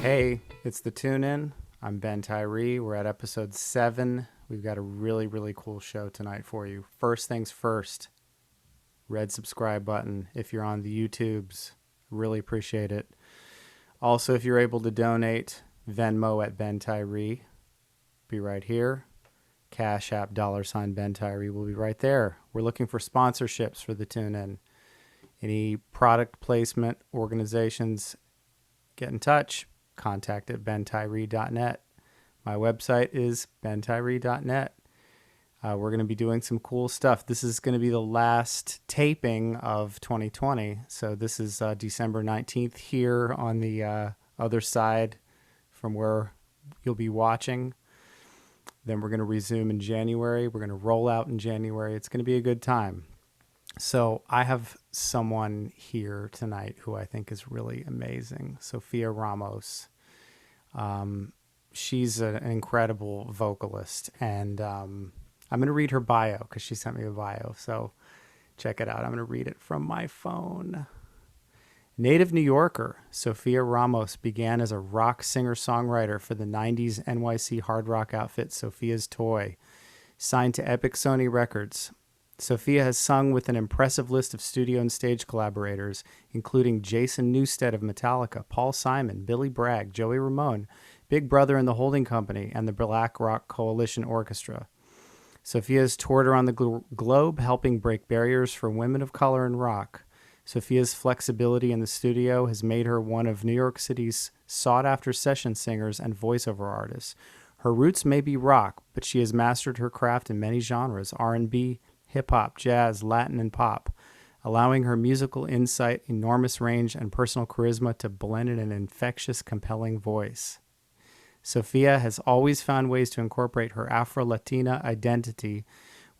Hey, it's the Tune In. I'm Ben Tyree. We're at episode 7. We've got a really, really cool show tonight for you. First things first, red subscribe button if you're on the YouTubes. Really appreciate it. Also, if you're able to donate, Venmo at Ben Tyree. Be right here. Cash App $ Ben Tyree will be right there. We're looking for sponsorships for the Tune In. Any product placement organizations, get in touch. Contact at bentyree.net. My website is bentyree.net. We're going to be doing some cool stuff. This is going to be the last taping of 2020. So this is December 19th here on the other side from where you'll be watching. Then we're going to resume in January. We're going to roll out in January. It's going to be a good time. So I have someone here tonight who I think is really amazing, Sophia Ramos. She's an incredible vocalist, and I'm going to read her bio because she sent me a bio. So check it out. I'm going to read it from my phone. Native New Yorker, Sophia Ramos began as a rock singer-songwriter for the 90s NYC hard rock outfit Sophia's Toy, signed to Epic Sony Records. Sophia has sung with an impressive list of studio and stage collaborators, including Jason Newsted of Metallica, Paul Simon, Billy Bragg, Joey Ramone, Big Brother and the Holding Company, and the Black Rock Coalition Orchestra. Sophia has toured around the globe, helping break barriers for women of color in rock. Sophia's flexibility in the studio has made her one of New York City's sought-after session singers and voiceover artists. Her roots may be rock, but she has mastered her craft in many genres: R&B, hip-hop, jazz, Latin, and pop, allowing her musical insight, enormous range, and personal charisma to blend in an infectious, compelling voice. Sophia has always found ways to incorporate her Afro-Latina identity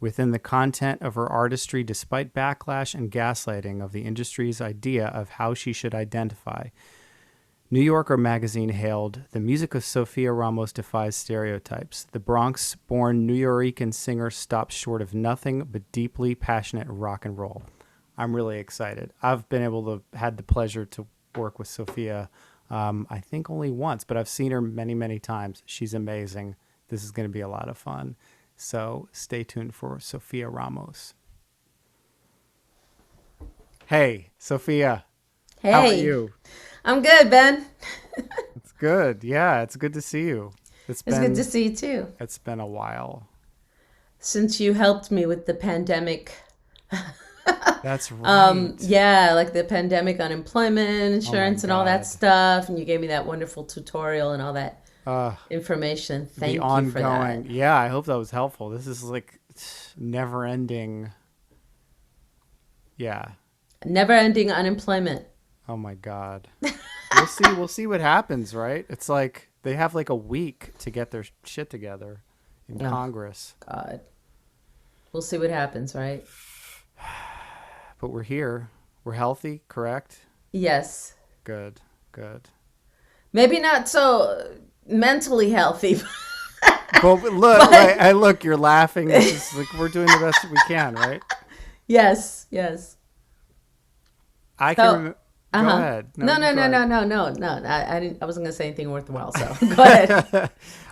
within the content of her artistry, despite backlash and gaslighting of the industry's idea of how she should identify. New Yorker magazine hailed, "The music of Sophia Ramos defies stereotypes. The Bronx-born Nuyorican singer stops short of nothing but deeply passionate rock and roll." I'm really excited. I've been able to had the pleasure to work with Sophia, I think only once, but I've seen her many, many times. She's amazing. This is going to be a lot of fun. So stay tuned for Sophia Ramos. Hey, Sophia. Hey. How are you? I'm good, Ben. It's good. Yeah, it's good to see you. It's good to see you too. It's been a while. Since you helped me with the pandemic. That's right. Yeah, like the pandemic unemployment insurance and all that stuff. And you gave me that wonderful tutorial and all that information. Thank you for that. Yeah, I hope that was helpful. This is like never ending. Yeah. Never ending unemployment. Oh my God. We'll see what happens, right? It's like they have like a week to get their shit together in Congress. God. We'll see what happens, right? But we're here. We're healthy, correct? Yes. Good. Maybe not so mentally healthy. But look, look, you're laughing. This is like we're doing the best we can, right? Yes. I can Go ahead. No. I wasn't gonna say anything worthwhile. So go ahead.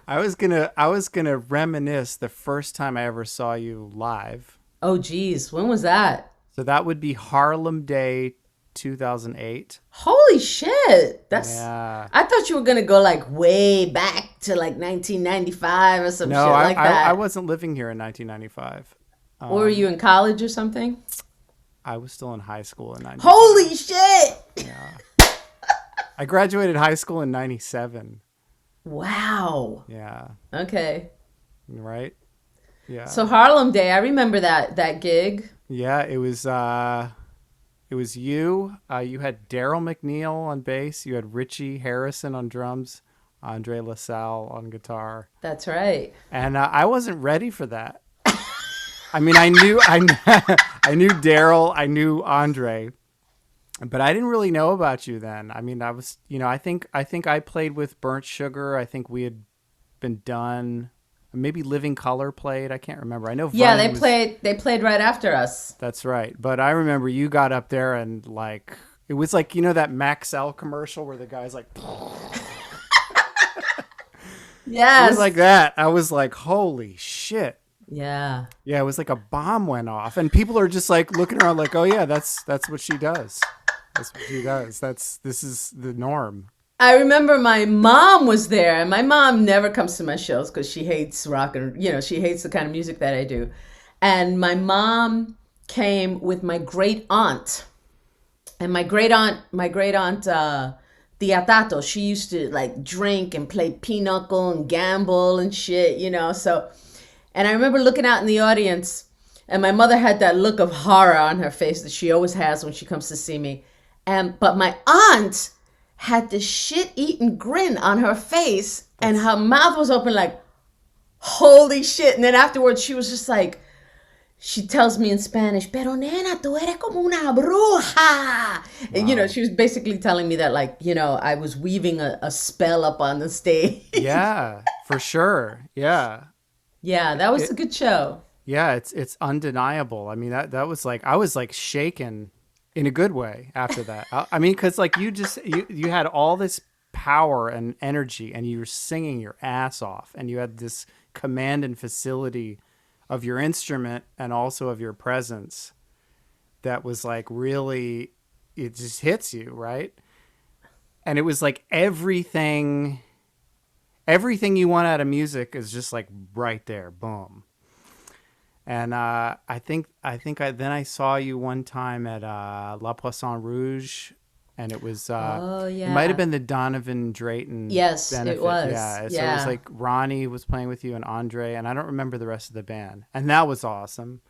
I was gonna reminisce the first time I ever saw you live. Oh, geez, when was that? So that would be Harlem Day, 2008. Holy shit! Yeah. I thought you were gonna go like way back to like 1995 or some shit like that. I wasn't living here in 1995. Or were you in college or something? I was still in high school in 95. Holy shit! Yeah. I graduated high school in 97. Wow. Yeah. Okay. Right? Yeah. So Harlem Day, I remember that gig. Yeah, it was you. You had Daryl McNeil on bass. You had Richie Harrison on drums. Andre LaSalle on guitar. That's right. And I wasn't ready for that. I mean, I knew Daryl, I knew Andre, but I didn't really know about you then. I mean, I was, I think I played with Burnt Sugar. I think we had been done. Maybe Living Color played. I can't remember. I know. Yeah, they played right after us. That's right. But I remember you got up there and like it was like that Maxell commercial where the guy's like It was Yes. like that. I was like, holy shit. Yeah. Yeah, it was like a bomb went off, and people are just like looking around, like, "Oh yeah, that's what she does. That's what she does. This is the norm." I remember my mom was there, and my mom never comes to my shows because she hates rock and, she hates the kind of music that I do. And my mom came with my great aunt, and my great aunt, Tia Tato, she used to like drink and play pinochle and gamble and shit, So, and I remember looking out in the audience, and my mother had that look of horror on her face that she always has when she comes to see me. But my aunt had this shit-eating grin on her face, and her mouth was open like, holy shit. And then afterwards, she was just like, she tells me in Spanish, pero nena, tú eres como una bruja. Wow. And, she was basically telling me that, like, I was weaving a spell up on the stage. Yeah, for sure. Yeah. Yeah, that was a good show. Yeah, it's undeniable. I mean, that was like, I was like shaken in a good way after that. I mean, because like you had all this power and energy, and you were singing your ass off, and you had this command and facility of your instrument and also of your presence that was like really, it just hits you, right? And it was like everything you want out of music is just like right there, boom. And I think then I saw you one time at La Poisson Rouge, and it was it might have been the Donovan Drayton benefit. It was. Yeah, so it was like Ronnie was playing with you and Andre, and I don't remember the rest of the band, and that was awesome.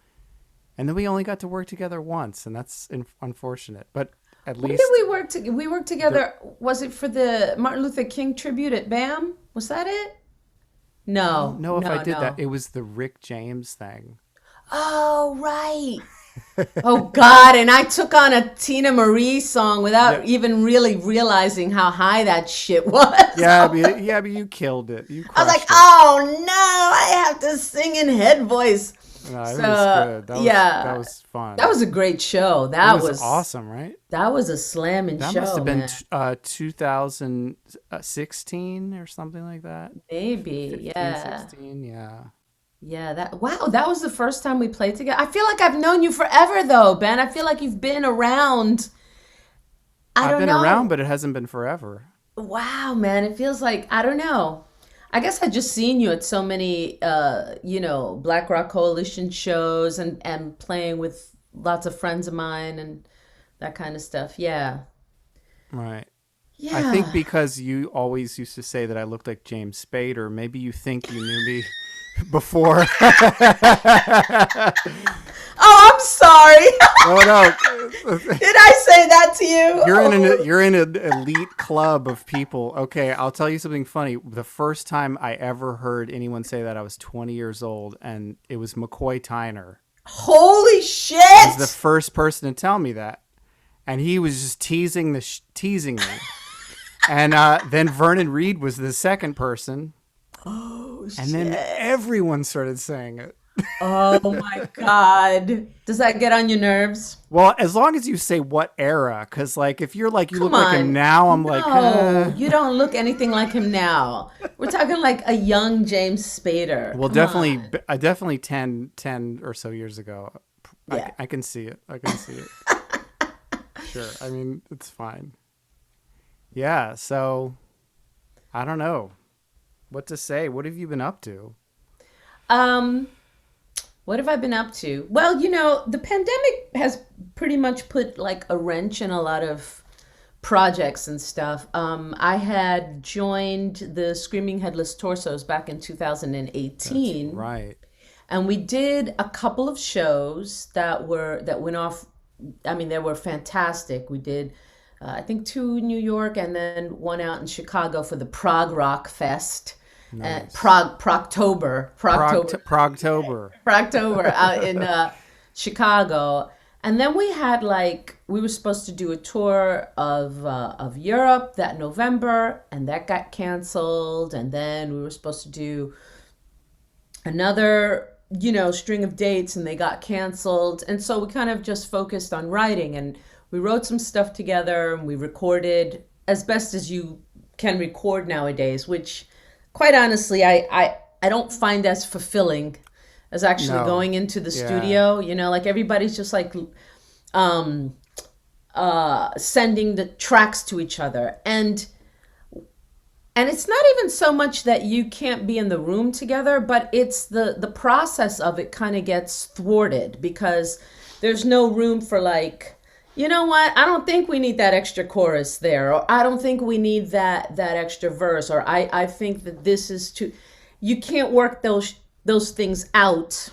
And then we only got to work together once, and that's unfortunate, but at least when did we work? We worked together. Was it for the Martin Luther King tribute at BAM? Was that it? No. If I did that, it was the Rick James thing. Oh, right. Oh, God. And I took on a Tina Marie song without even really realizing how high that shit was. Yeah, but you killed it. I was like, oh, no, I have to sing in head voice. No, it was good. That was fun. That was a great show. That was awesome, right? That was a slamming show. That must have been 2016 or something like that. Maybe, 15, yeah. 16, yeah. Yeah, that was the first time we played together. I feel like I've known you forever though, Ben. I feel like you've been around. I've been around, but it hasn't been forever. Wow, man. It feels like, I don't know. I guess I just seen you at so many Black Rock Coalition shows and playing with lots of friends of mine and that kind of stuff. Yeah. Right. Yeah. I think because you always used to say that I looked like James Spader, maybe you think you knew me before. Oh, I'm sorry. No. Did I say that to you? You're in an elite club of people. Okay, I'll tell you something funny. The first time I ever heard anyone say that, I was 20 years old, and it was McCoy Tyner. Holy shit! He was the first person to tell me that, and he was just teasing me. And then Vernon Reid was the second person. Oh, shit. And then everyone started saying it. Oh my God. Does that get on your nerves? Well, as long as you say what era, because like if you're like, you look like him now, I'm like, you don't look anything like him now. We're talking like a young James Spader. Well, definitely 10 or so years ago. Yeah. I can see it. Sure. I mean, it's fine. Yeah. So I don't know what to say. What have you been up to? What have I been up to? Well, the pandemic has pretty much put like a wrench in a lot of projects and stuff. I had joined the Screaming Headless Torsos back in 2018. That's right. And we did a couple of shows that went off. I mean, they were fantastic. We did, I think 2 in New York and then 1 out in Chicago for the Prague Rock Fest. Nice. Progtober out in Chicago. And then we had we were supposed to do a tour of Europe that November, and that got canceled. And then we were supposed to do another, string of dates, and they got canceled. And so we kind of just focused on writing, and we wrote some stuff together, and we recorded as best as you can record nowadays, which quite honestly, I don't find as fulfilling as actually No. going into the Yeah. studio. You know, like everybody's just like um, sending the tracks to each other, and it's not even so much that you can't be in the room together, but it's the process of it kind of gets thwarted because there's no room for like, you know what? I don't think we need that extra chorus there, or I don't think we need that extra verse, or I think that this is too. You can't work those things out.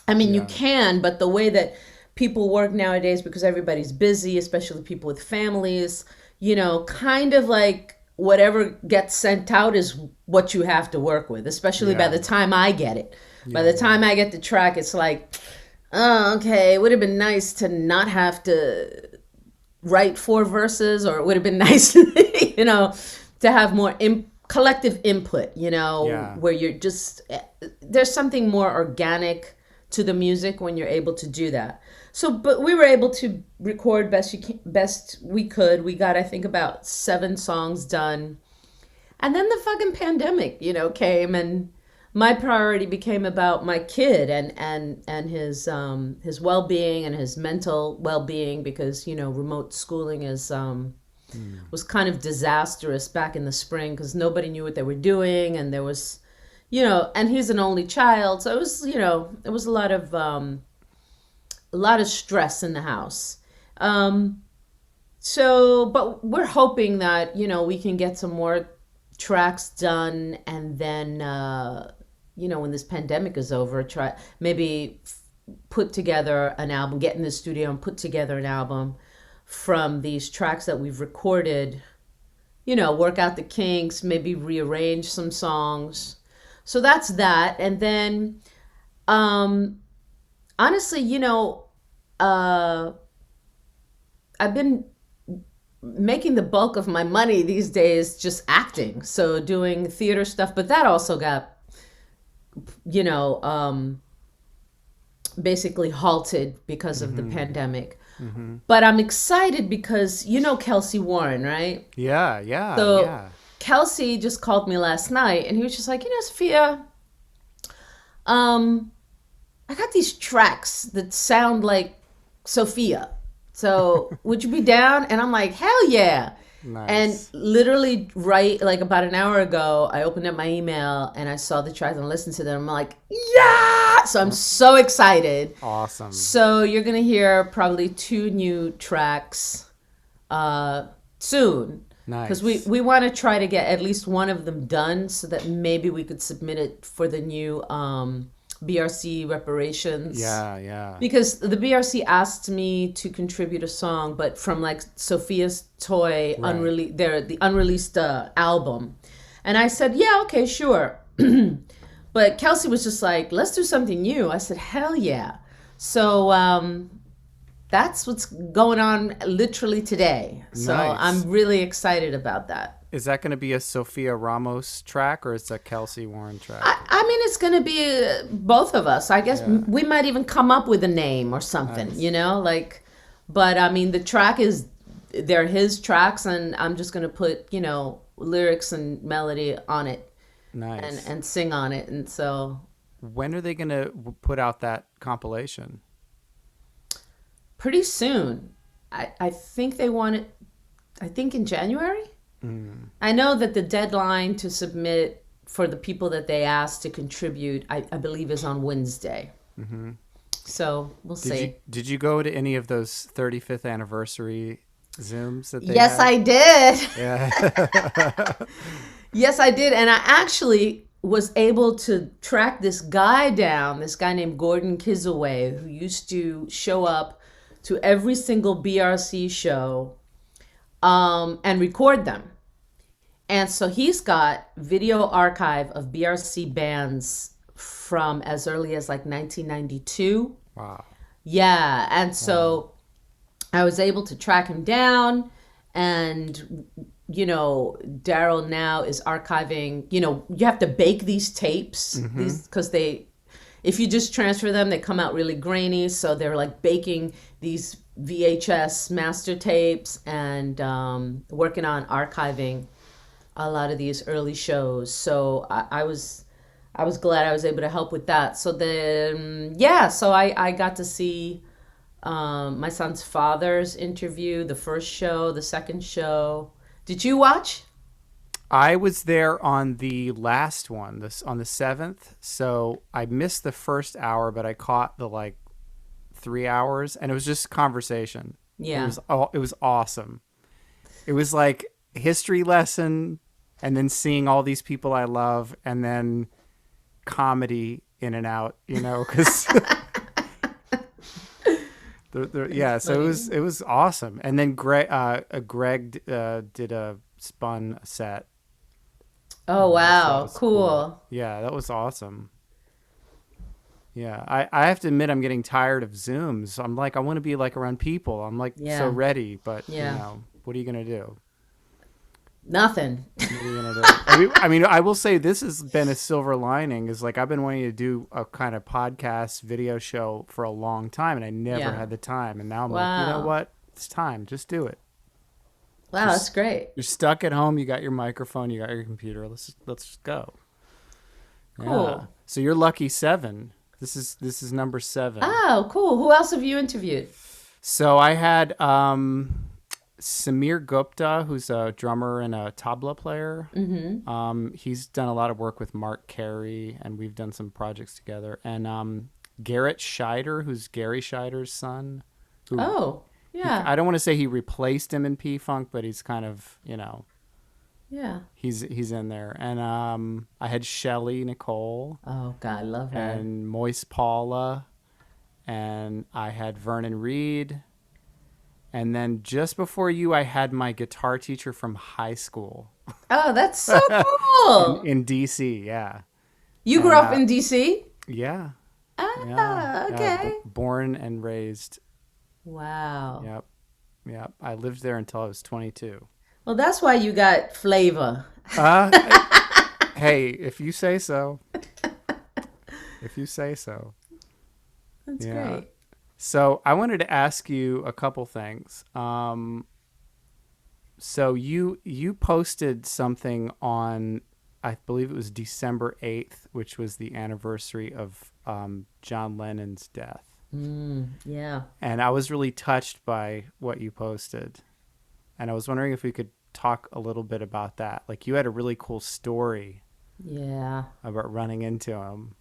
I mean, you Yeah. can, but the way that people work nowadays, because everybody's busy, especially people with families, you know, kind of like whatever gets sent out is what you have to work with, especially by Yeah. the time I get it. By Yeah. the Yeah. time I get the track, it's like, oh, okay, it would have been nice to not have to write four verses, or it would have been nice, you know, to have more collective input, you know, Yeah. where you're just, there's something more organic to the music when you're able to do that. So, but we were able to record best we could. We got, I think, about 7 songs done. And then the fucking pandemic, you know, came, and my priority became about my kid and his well-being and his mental well-being, because, you know, remote schooling is was kind of disastrous back in the spring because nobody knew what they were doing, and there was, you know, and he's an only child, so it was, you know, it was a lot of stress in the house. So, but we're hoping that, you know, we can get some more tracks done, and then, you know, when this pandemic is over, try maybe put together an album, get in the studio and put together an album from these tracks that we've recorded, you know, work out the kinks, maybe rearrange some songs. So that's that. And then, honestly, you know, I've been making the bulk of my money these days just acting. So doing theater stuff, but that also got, you know, basically halted because of the pandemic. But I'm excited because, you know, Kelsey Warren, right? Yeah. Yeah. So Yeah. Kelsey just called me last night, and he was just like, you know, Sophia, um, I got these tracks that sound like Sophia. So would you be down? And I'm like, hell yeah. And Nice. literally, right, like about an hour ago, I opened up my email and I saw the tracks and listened to them. I'm like, yeah! So I'm so excited. Awesome. So you're going to hear probably 2 new tracks soon. Nice. Because we want to try to get at least one of them done so that maybe we could submit it for the new BRC reparations. Yeah. Yeah. Because the BRC asked me to contribute a song, but from like Sophia's Toy, Right. the unreleased album. And I said, yeah, okay, sure. But Kelsey was just like, let's do something new. I said, hell yeah. So that's what's going on literally today. So Nice. I'm really excited about that. Is that going to be a Sophia Ramos track or is it a Kelsey Warren track? I mean, it's going to be both of us. I guess we might even come up with a name or something, Nice. you know, like, but I mean, they're his tracks, and I'm just going to put, you know, lyrics and melody on it Nice. and sing on it. And so When are they going to put out that compilation? pretty soon, I think they want it, I think in January. I know that the deadline to submit for the people that they asked to contribute, I believe, is on Wednesday. So we'll see. Did you go to any of those 35th anniversary Zooms that they Yes, had? I did. Yeah. Yes, I did. And I actually was able to track this guy down, this guy named Gordon Kizaway, who used to show up to every single BRC show and record them. And so he's got video archive of BRC bands from as early as like 1992. Wow. Yeah. And so I was able to track him down, and, you know, Daryl now is archiving, you know, you have to bake these tapes, these, because if you just transfer them, they come out really grainy. So they're like baking these VHS master tapes and working on archiving a lot of these early shows. So I was glad I was able to help with that. So then, yeah, so I got to see my son's father's interview, the first show, the second show. Did you watch? I was there on the last one, this on the 7th. So I missed the first hour, but I caught the like 3 hours, and it was just conversation. Yeah. It was awesome. It was like history lesson, and then seeing all these people I love, and then comedy in and out, because yeah. So it was awesome. And then Greg did a spun set. Oh, So that wow. was Cool. Yeah, that was awesome. Yeah, I have to admit I'm getting tired of Zooms. I'm like, I want to be like around people. I'm like so Yeah. ready, but Yeah. what are you gonna do? Nothing. What are you gonna do? I mean, I will say this has been a silver lining. Is like I've been wanting to do a kind of podcast video show for a long time, and I never Yeah. had the time. And now I'm like, you know Wow. what? It's time. Just do it. Wow, that's Just great. You're stuck at home. You got your microphone. You got your computer. Let's go. Yeah. Cool. So you're lucky 7. This is number 7. Oh, cool. Who else have you interviewed? So I had Samir Gupta, who's a drummer and a tabla player. Mm-hmm. He's done a lot of work with Mark Carey, and we've done some projects together. And Garrett Scheider, who's Gary Scheider's son. Who Oh, yeah. I don't want to say he replaced him in P-Funk, but he's kind of, Yeah. he's in there. And I had Shelly Nicole Oh, God, I love her. and Moise Paula, and I had Vernon Reed. And then just before you, I had my guitar teacher from high school Oh, that's so cool. in DC. Yeah. You grew And, up in D.C.? Yeah. Ah, Yeah. okay. Born and raised. Wow. Yep. Yep. I lived there until I was 22. Well, that's why you got flavor. Uh, hey, if you say so. If you say so. That's Yeah. great. So I wanted to ask you a couple things. So you posted something on, I believe it was December 8th, which was the anniversary of John Lennon's death. Yeah. And I was really touched by what you posted. And I was wondering if we could talk a little bit about that. Like you had a really cool story Yeah. about running into him.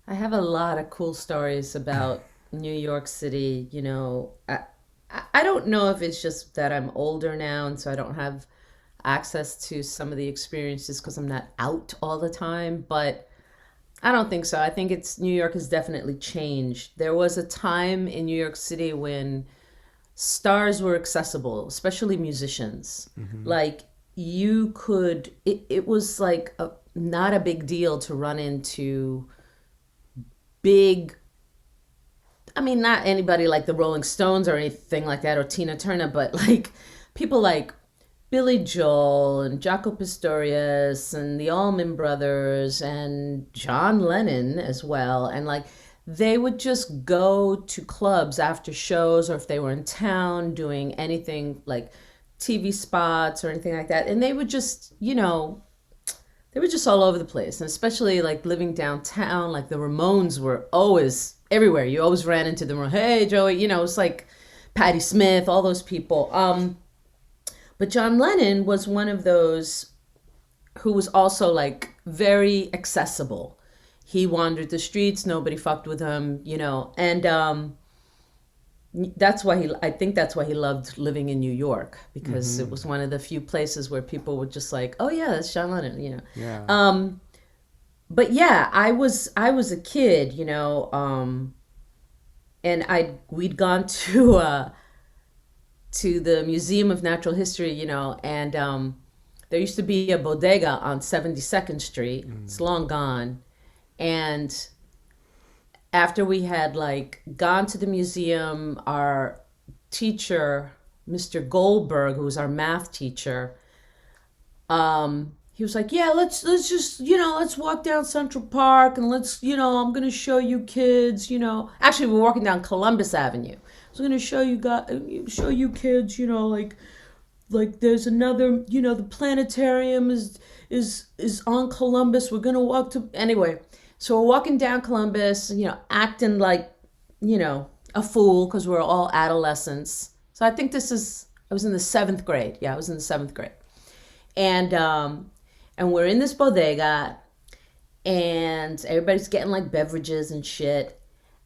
I have a lot of cool stories about New York City. I don't know if it's just that I'm older now and so I don't have access to some of the experiences because I'm not out all the time, but I don't think so. I think New York has definitely changed. There was a time in New York City when stars were accessible, especially musicians. Like it was like not a big deal to run into big, I mean, not anybody like the Rolling Stones or anything like that, or Tina Turner, but like people like Billy Joel and Jaco Pastorius and the Allman Brothers and John Lennon as well. And like they would just go to clubs after shows, or if they were in town doing anything like TV spots or anything like that. And they would just, they were just all over the place. And especially like living downtown, like the Ramones were always everywhere. You always ran into them. Hey, Joey, it's like Patti Smith, all those people. But John Lennon was one of those who was also like very accessible. He wandered the streets, nobody fucked with him, and I think that's why he loved living in New York, because it was one of the few places where people were just like, oh yeah, that's John Lennon, Yeah. But yeah, I was a kid, and we'd gone to the Museum of Natural History, and there used to be a bodega on 72nd Street. It's long gone. And after we had like gone to the museum, our teacher, Mr. Goldberg, who was our math teacher, he was like, yeah, let's just, let's walk down Central Park and let's, I'm going to show you kids, Actually, we're walking down Columbus Avenue. So I'm going to show you kids, like like there's another, the planetarium is on Columbus. We're gonna walk to anyway. So we're walking down Columbus, acting like, a fool because we're all adolescents. So I think I was in the 7th grade. Yeah, I was in the 7th grade. And we're in this bodega, and everybody's getting like beverages and shit.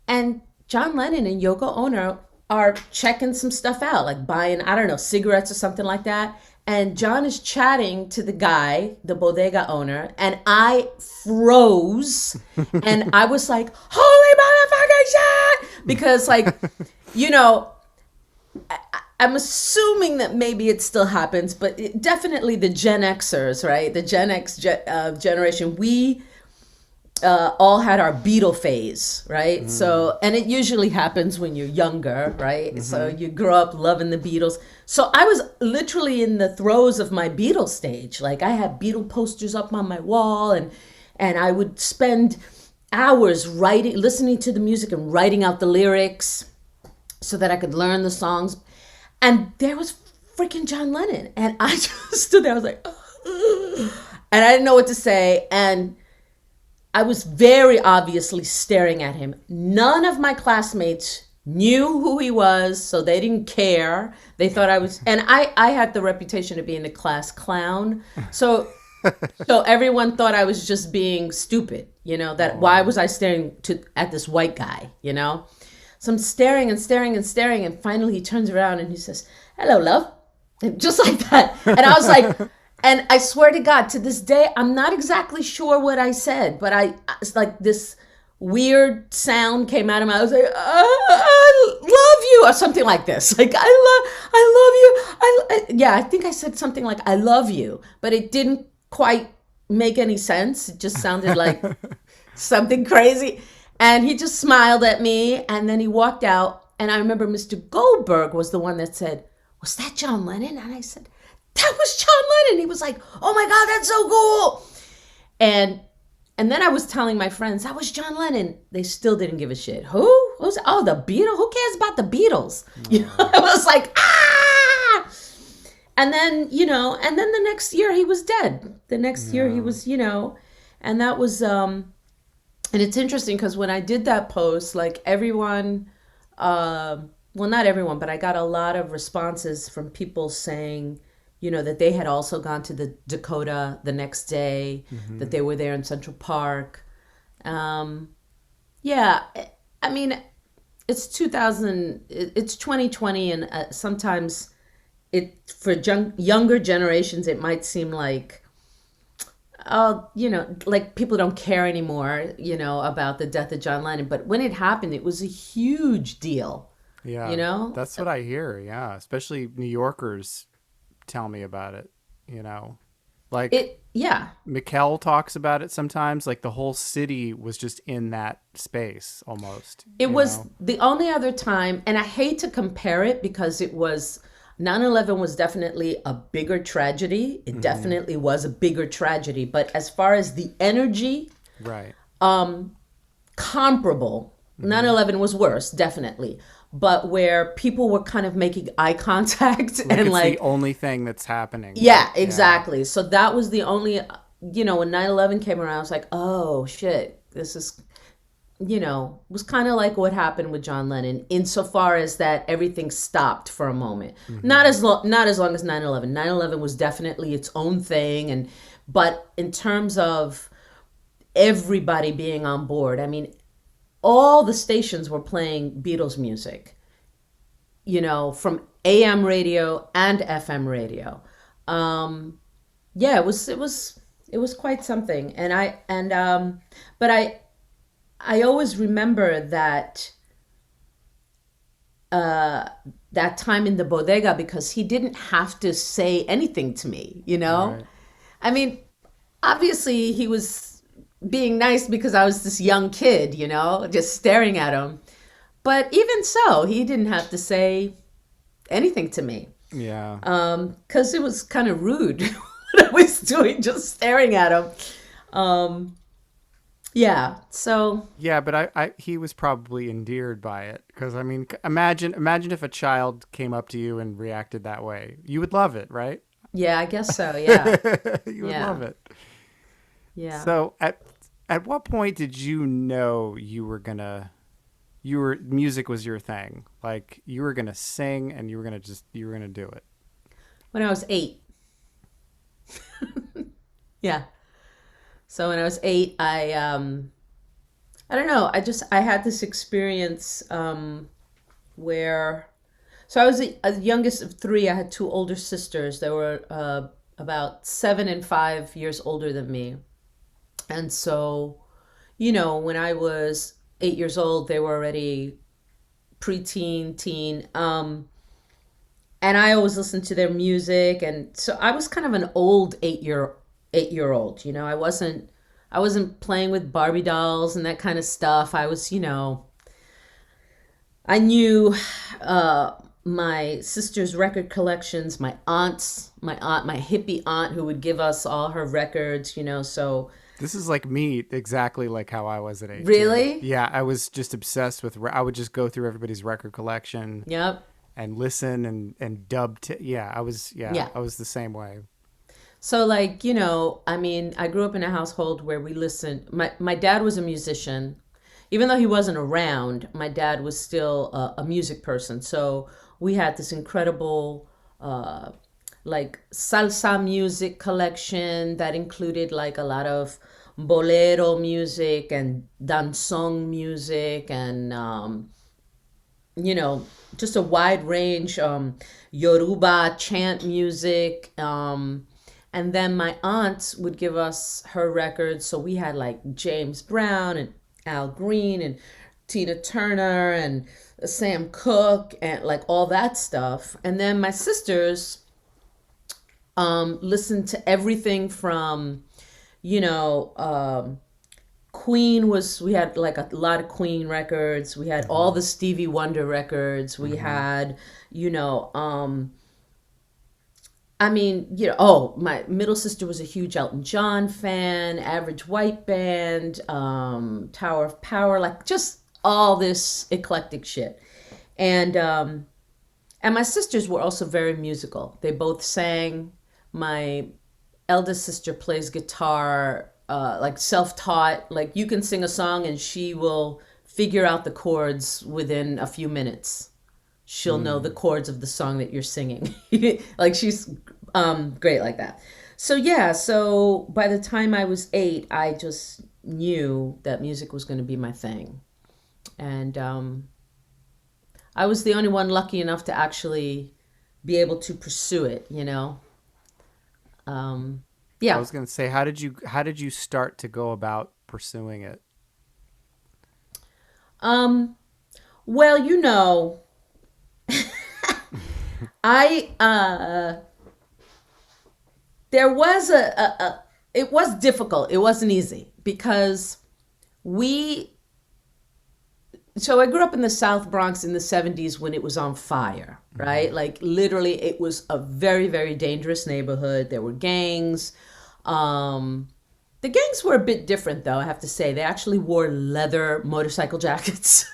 And John Lennon and Yoko Ono are checking some stuff out, like buying, I don't know, cigarettes or something like that. And John is chatting to the guy, the bodega owner, and I froze. And I was like, holy motherfucking shit! Because, like, I'm assuming that maybe it still happens, but definitely the Gen Xers, right? The Gen X generation, we all had our Beatle phase, right? So, and it usually happens when you're younger, right? So you grow up loving the Beatles. So I was literally in the throes of my Beatles stage. Like I had Beatle posters up on my wall, and I would spend hours listening to the music and writing out the lyrics so that I could learn the songs. And there was freaking John Lennon. And I just stood there. I was like, and I didn't know what to say. And I was very obviously staring at him. None of my classmates knew who he was, so they didn't care. They thought I was, and I had the reputation of being a class clown. So everyone thought I was just being stupid, that why was I staring at this white guy, So I'm staring and staring and staring, and finally he turns around and he says, hello, love. And just like that. And I was like, and I swear to God, to this day, I'm not exactly sure what I said, but it's like this weird sound came out of my, I was like, I love you, or something like this. Like, I love you. I think I said something like, I love you, but it didn't quite make any sense. It just sounded like something crazy. And he just smiled at me, and then he walked out. And I remember Mr. Goldberg was the one that said, was that John Lennon? And I said, that was John Lennon. He was like, oh my God, that's so cool. And then I was telling my friends, that was John Lennon. They still didn't give a shit. Who? Oh, the Beatles? Who cares about the Beatles? I was like, ah! And then, and then the next year he was dead. The next year he was, and that was, and it's interesting because when I did that post, like everyone, well, not everyone, but I got a lot of responses from people saying, that they had also gone to the Dakota the next day, that they were there in Central Park. Yeah, I mean, it's 2020, and sometimes for younger generations, it might seem like, like people don't care anymore, about the death of John Lennon. But when it happened, it was a huge deal. Yeah, that's what I hear. Yeah, especially New Yorkers tell me about it, like Mikkel talks about it sometimes, like the whole city was just in that space almost. It was the only other time, and I hate to compare it because it was 9/11 was definitely a bigger tragedy. It definitely was a bigger tragedy, but as far as the energy, right, comparable. 9/11 was worse, definitely. But where people were kind of making eye contact and it's like the only thing that's happening. Yeah, exactly. Yeah. So that was the only, when 9/11 came around, I was like, oh shit, this is, was kind of like what happened with John Lennon, insofar as that everything stopped for a moment. Not as long as 9/11. 9/11 was definitely its own thing, but in terms of everybody being on board, I mean, all the stations were playing Beatles music, from AM radio and FM radio. Yeah, it was quite something. But I always remember that that time in the bodega, because he didn't have to say anything to me, Right. I mean, obviously he was being nice because I was this young kid, just staring at him. But even so, he didn't have to say anything to me. Yeah. Because it was kind of rude what I was doing, just staring at him. Yeah. So Yeah, but he was probably endeared by it because I mean, imagine if a child came up to you and reacted that way. You would love it, right? yeah, I guess so. Yeah. You would love Yeah. it. Yeah. So at what point did you know you were music was your thing? Like you were gonna sing and you were gonna do it. When I was 8. Yeah. So when I was 8, I don't know, I had this experience where so I was the youngest of three. I had two older sisters. They were about 7 and 5 years older than me. And so, when I was 8 years old, they were already preteen, teen. And I always listened to their music, and so I was kind of an old 8-year old. I wasn't playing with Barbie dolls and that kind of stuff. I knew my sister's record collections, my hippie aunt who would give us all her records. So This is like me, exactly like how I was at 8 too. really, Yeah, I was just obsessed with. I would just go through everybody's record collection yep, and listen and dub. Yeah, I was. Yeah, yeah. I was the same way. So, like, I mean, I grew up in a household where we listened. My dad was a musician. Even though he wasn't around, my dad was still a music person. So we had this incredible, like, salsa music collection that included, like, a lot of bolero music and danzón music and, just a wide range, Yoruba chant music. And then my aunt would give us her records. So we had like James Brown and Al Green and Tina Turner and Sam Cooke and like all that stuff. And then my sisters listened to everything from, you know, we had like a lot of Queen records. We had all Hmm. the Stevie Wonder records. We Hmm. had, you know, I mean, oh, my middle sister was a huge Elton John fan, Average White Band, Tower of Power, like just all this eclectic shit. And my sisters were also very musical. They both sang. My eldest sister plays guitar, like self-taught. Like you can sing a song and she will figure out the chords within a few minutes. She'll know the Mm. chords of the song that you're singing. Like she's great like that. So yeah, so by the time I was 8, I just knew that music was going to be my thing. And I was the only one lucky enough to actually be able to pursue it. Um, I yeah. was gonna say, how did you start to go about pursuing it? Um, well, I there was it was difficult. It wasn't easy because we so I grew up in the South Bronx in the 70s when it was on fire, right? Hmm. Like literally it was a very, very dangerous neighborhood. There were gangs. Um, the gangs were a bit different though, I have to say. They actually wore leather motorcycle jackets.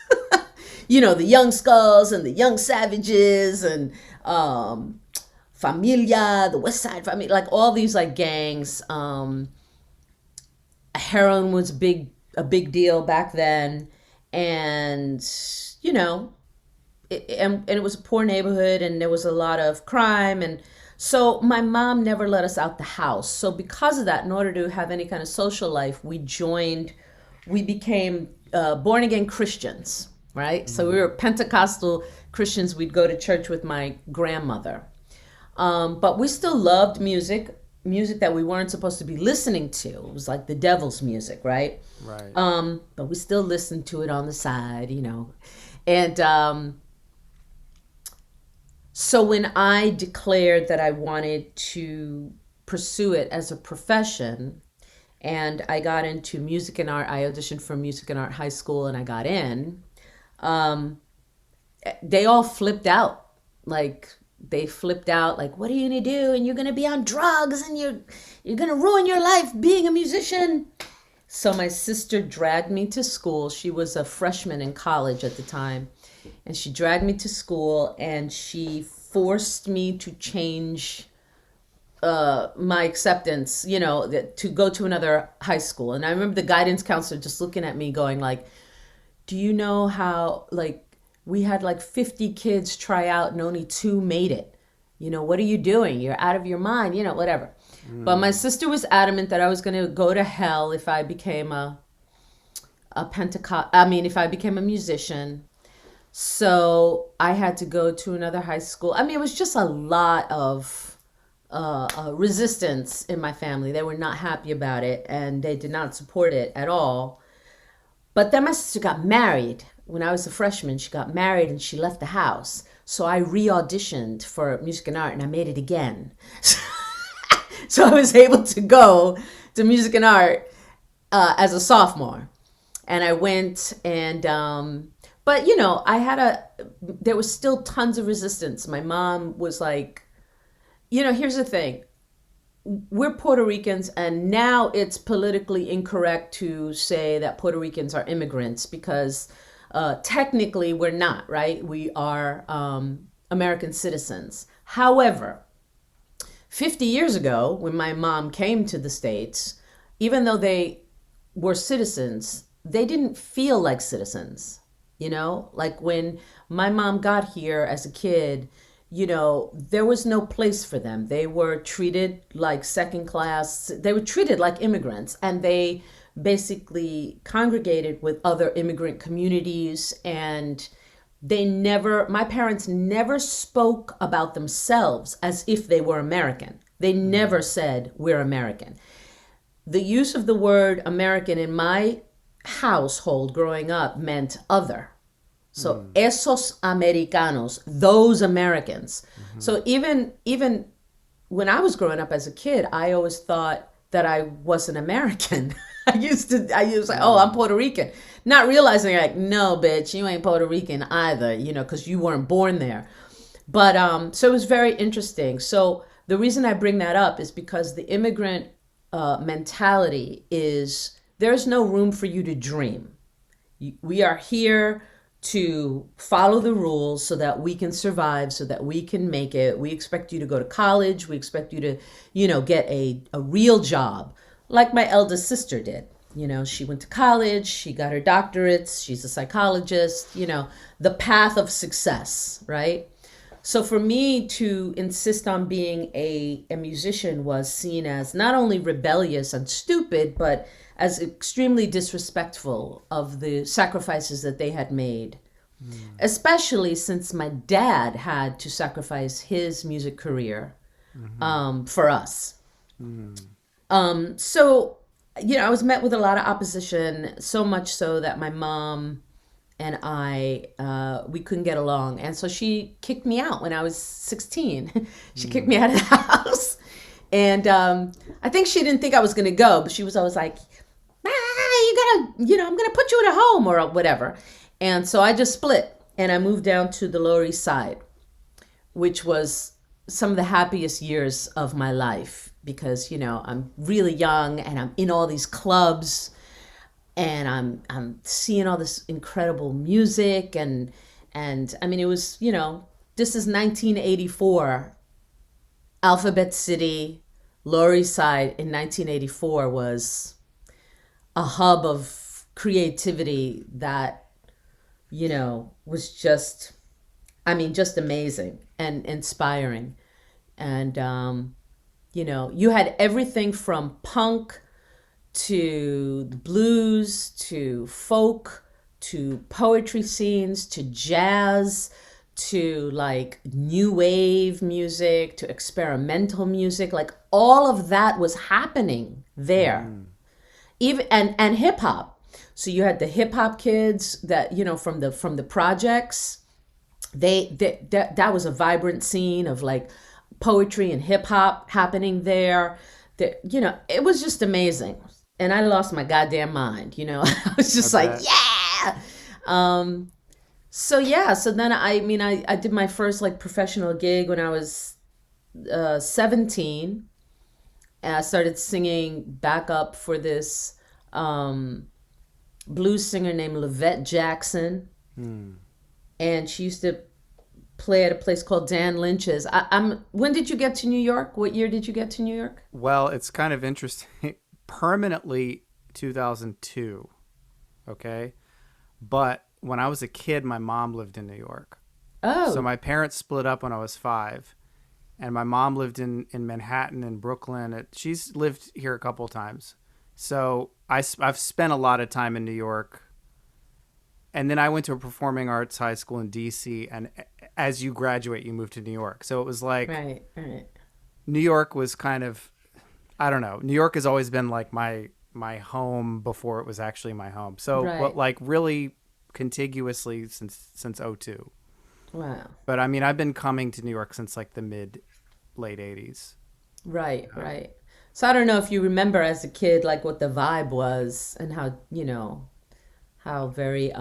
The Young Skulls and the Young Savages and Familia, the West Side Family, like all these like gangs. Heroin was a big deal back then, and you know, and it was a poor neighborhood, and there was a lot of crime, and so my mom never let us out the house. So because of that, in order to have any kind of social life, we became born again Christians, right? So we Mm. were Pentecostal Christians. We'd go to church with my grandmother. But we still loved music that we weren't supposed to be listening to. It was like the devil's music, right? Right. But we still listened to it on the side. And so when I declared that I wanted to pursue it as a profession, and I got into music and art, I auditioned for music and art high school, and I got in. Um, they all flipped out. Like they flipped out like, what are you gonna do? And you're gonna be on drugs and you're gonna ruin your life being a musician. So my sister dragged me to school. She was a freshman in college at the time. And she dragged me to school and she forced me to change my acceptance, to go to another high school. And I remember the guidance counselor just looking at me going like, do you know how, like, we had like 50 kids try out and only 2 made it? What are you doing? You're out of your mind, whatever. But my sister was adamant that I was going to go to hell if I became if I became a musician. So I had to go to another high school. I mean, it was just a lot of resistance in my family. They were not happy about it and they did not support it at all. But then my sister got married. When I was a freshman, she got married and she left the house. So I re-auditioned for music and art and I made it again. So I was able to go to music and art as a sophomore. And I went and, but there was still tons of resistance. My mom was like, here's the thing. We're Puerto Ricans, and now it's politically incorrect to say that Puerto Ricans are immigrants because technically we're not, right? We are American citizens. However, 50 years ago, when my mom came to the States, even though they were citizens, they didn't feel like citizens, Like when my mom got here as a kid, there was no place for them. They were treated like second class. They were treated like immigrants, and they basically congregated with other immigrant communities. And my parents never spoke about themselves as if they were American. They never said, we're American. The use of the word American in my household growing up meant other. So esos americanos, those Americans. Mm-hmm. So even when I was growing up as a kid, I always thought that I wasn't American. I used to like, oh, I'm Puerto Rican. Not realizing like, no, bitch, you ain't Puerto Rican either, because you weren't born there. But so it was very interesting. So the reason I bring that up is because the immigrant mentality is there's no room for you to dream. We are here to follow the rules so that we can survive, so that we can make it. We expect you to go to college. We expect you to, get a real job like my eldest sister did. She went to college, she got her doctorates, she's a psychologist, the path of success, right? So for me to insist on being a musician was seen as not only rebellious and stupid, but as extremely disrespectful of the sacrifices that they had made, especially since my dad had to sacrifice his music career for us. So, I was met with a lot of opposition, so much so that my mom and I, we couldn't get along. And so she kicked me out when I was 16. She kicked me out of the house. And I think she didn't think I was going to go, but she was always like, I'm going to put you at a home or whatever. And so I just split and I moved down to the Lower East Side, which was some of the happiest years of my life because, I'm really young and I'm in all these clubs and I'm seeing all this incredible music and I mean, it was, this is 1984. Alphabet City, Lower East Side in 1984 was a hub of creativity that, was just amazing and inspiring. And, you had everything from punk to the blues, to folk, to poetry scenes, to jazz, to like new wave music, to experimental music. Like all of that was happening there. Even and hip hop. So you had the hip hop kids that, from the projects. That was a vibrant scene of like poetry and hip hop happening there. It was just amazing. And I lost my goddamn mind, I was just like, yeah. So then I did my first like professional gig when I was 17. And I started singing backup for this um, blues singer named Lavette Jackson, and she used to play at a place called Dan Lynch's. When did you get to New York? What year did you get to New York? Well, it's kind of interesting. Permanently 2002, okay? But when I was a kid, my mom lived in New York. Oh, So my parents split up when I was 5, and my mom lived in Manhattan and Brooklyn. She's lived here a couple of times. So I've spent a lot of time in New York. And then I went to a performing arts high school in DC, and as you graduate, you move to New York. So it was like right, right, New York was kind of, I don't know. New York has always been like my home before it was actually my home. So right. like really contiguously since '02. Wow. But I mean, I've been coming to New York since like the late '80s. Right, right. So I don't know if you remember as a kid, like what the vibe was and how, how very,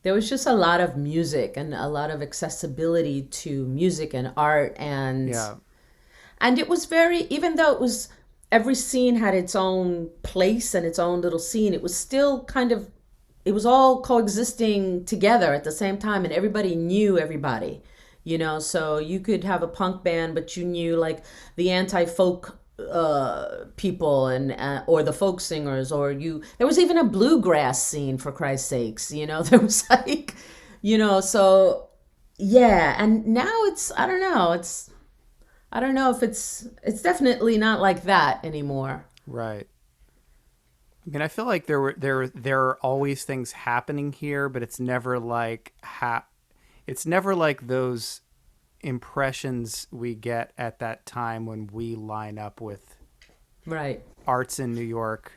there was just a lot of music and a lot of accessibility to music and art. Yeah. And it was very, even though it was, every scene had its own place and its own little scene, it was still kind of, it was all coexisting together at the same time, and everybody knew everybody, so you could have a punk band, but you knew like the anti-folk people and or the folk singers, or there was even a bluegrass scene, for Christ's sakes, there was like, so yeah. And now I don't know if it's definitely not like that anymore. Right. I mean, I feel like there are always things happening here, but it's never like it's never like those impressions we get at that time when we line up with Right. arts in New York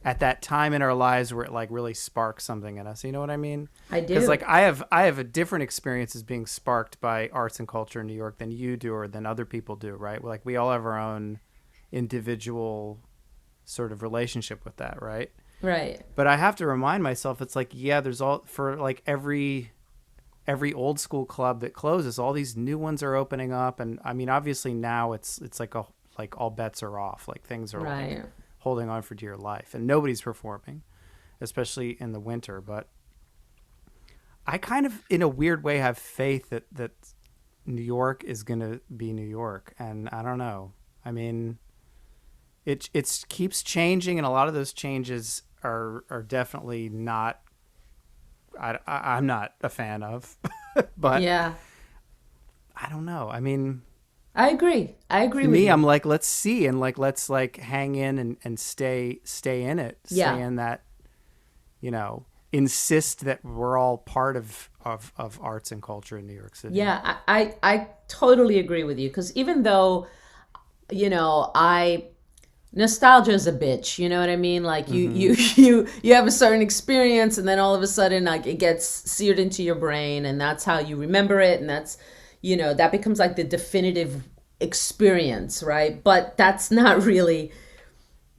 at that time in our lives where it like really sparks something in us. You know what I mean? I do. Because like I have a different experiences being sparked by arts and culture in New York than you do or than other people do, right? Like we all have our own individual sort of relationship with that, right? Right. But I have to remind myself, it's like, yeah, there's all for like every old school club that closes, all these new ones are opening up. And I mean, obviously now it's like all bets are off, like things are Right. like holding on for dear life and nobody's performing, especially in the winter. But I kind of, in a weird way, have faith that New York is going to be New York. And I don't know. I mean, it keeps changing, and a lot of those changes are definitely not, I'm not a fan of. But Yeah. I don't know. I mean, I agree. I agree to with me, you. I'm like, let's see, and like let's like hang in and stay in it, Yeah. stay in that, insist that we're all part of arts and culture in New York City. Yeah, I totally agree with you, because even though, I nostalgia is a bitch, you know what I mean? Like you have a certain experience, and then all of a sudden like it gets seared into your brain, and that's how you remember it, and that's, that becomes like the definitive experience, right? But that's not really,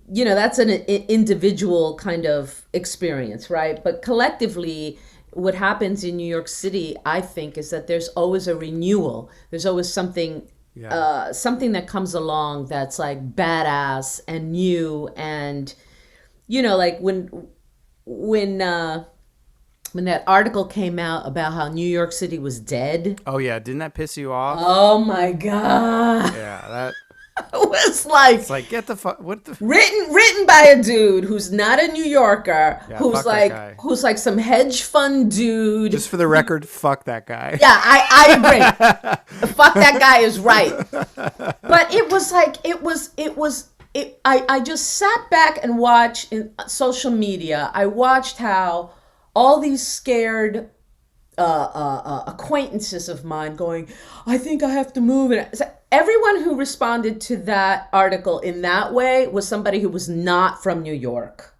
that's an individual kind of experience, right? But collectively, what happens in New York City, I think, is that there's always a renewal. There's always something, something that comes along that's like badass and new, and like when that article came out about how New York City was dead. Oh yeah, didn't that piss you off? Oh my God. Yeah, that. It was like, It's like, get the fuck. What the? written by a dude who's not a New Yorker, Yeah, who's fuck that like guy. who's like some hedge fund dude. Just for the record, fuck that guy. Yeah, I agree. Fuck that guy is right. But it was like I just sat back and watched in social media. I watched how all these scared acquaintances of mine going, I think I have to move. And so everyone who responded to that article in that way was somebody who was not from New York.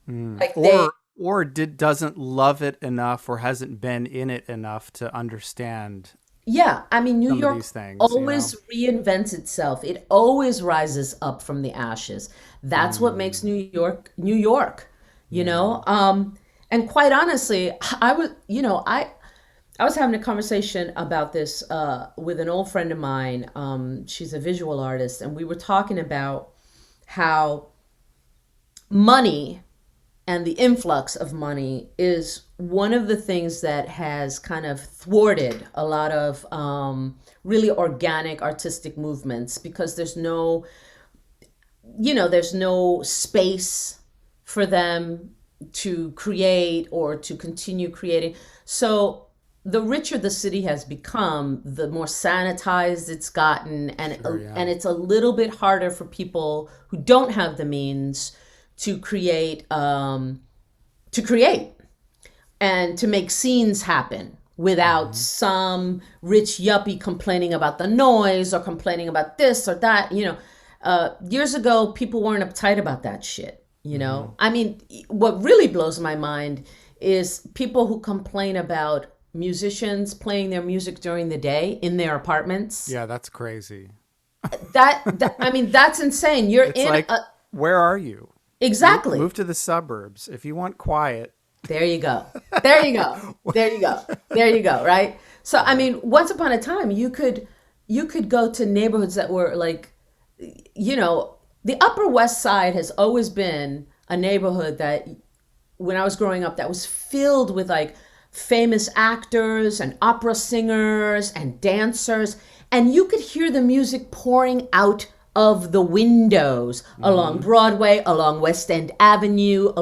Like doesn't love it enough or hasn't been in it enough to understand. Yeah, I mean, New Some of York these things, always reinvents itself. It always rises up from the ashes. That's what makes New York, New York, And quite honestly, I was having a conversation about this with an old friend of mine. She's a visual artist, and we were talking about how money and the influx of money is one of the things that has kind of thwarted a lot of really organic artistic movements, because there's no space for them to create or to continue creating. So the richer the city has become, the more sanitized it's gotten, and and it's a little bit harder for people who don't have the means to create and to make scenes happen without some rich yuppie complaining about the noise or complaining about this or that. Years ago, people weren't uptight about that shit. I mean, what really blows my mind is people who complain about musicians playing their music during the day in their apartments. Yeah, that's crazy. I mean, that's insane. Where are you? Exactly. Move to the suburbs. If you want quiet. There you go. There you go. There you go. There you go. Right. So, I mean, once upon a time, you could go to neighborhoods that were like, the Upper West Side has always been a neighborhood that, when I was growing up, that was filled with like famous actors and opera singers and dancers. And you could hear the music pouring out of the windows along Broadway, along West End Avenue,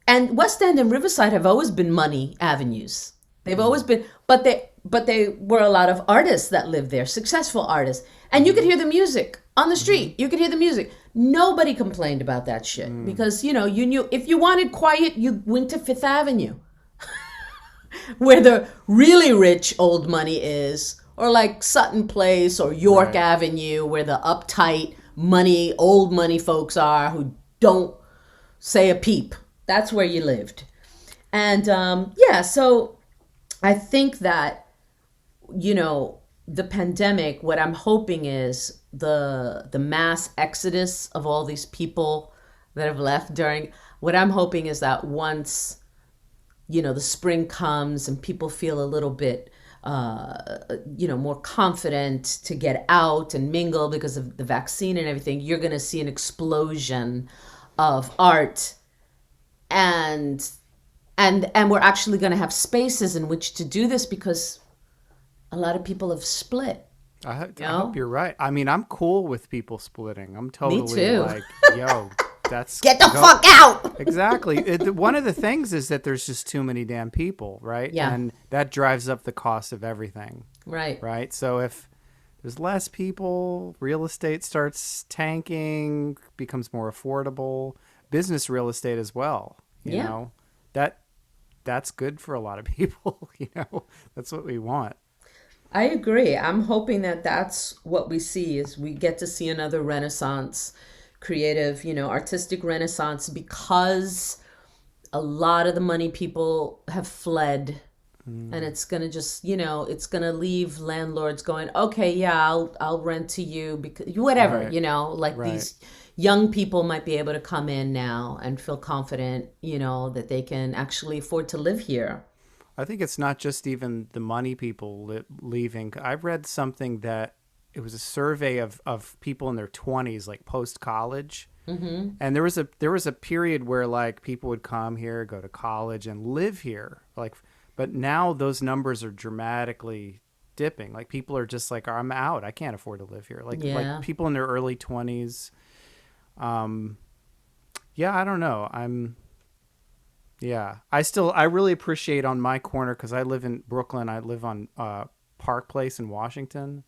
and West End and Riverside have always been money avenues. They've always been, but they were a lot of artists that lived there, successful artists. And you could hear the music on the street. You could hear the music. Nobody complained about that shit because, you knew if you wanted quiet, you went to Fifth Avenue where the really rich old money is, or like Sutton Place or York Avenue where the uptight old money folks are who don't say a peep. That's where you lived. And so I think that, the pandemic, what I'm hoping is the mass exodus of all these people that have left what I'm hoping is that once, the spring comes and people feel a little bit, more confident to get out and mingle because of the vaccine and everything, you're going to see an explosion of art, and we're actually going to have spaces in which to do this, because a lot of people have split. I hope you're right. I mean, I'm cool with people splitting. I'm totally Me too. like, yo, that's get the fuck out. Exactly. One of the things is that there's just too many damn people, right? Yeah. And that drives up the cost of everything. Right. Right. So if there's less people, real estate starts tanking, becomes more affordable. Business real estate as well. You know, that's good for a lot of people. That's what we want. I agree. I'm hoping that that's what we see, is we get to see another renaissance, creative, artistic renaissance, because a lot of the money people have fled. And it's going to just, it's going to leave landlords going, okay, yeah, I'll rent to you, because whatever, these young people might be able to come in now and feel confident, that they can actually afford to live here. I think it's not just even the money people leaving. I've read something that it was a survey of people in their 20s, like post-college. Mm-hmm. And there was a period where like people would come here, go to college and live here. But now those numbers are dramatically dipping. Like people are just like, I'm out. I can't afford to live here. Like people in their early 20s. I don't know. I really appreciate on my corner, because I live in Brooklyn. I live on Park Place in Washington.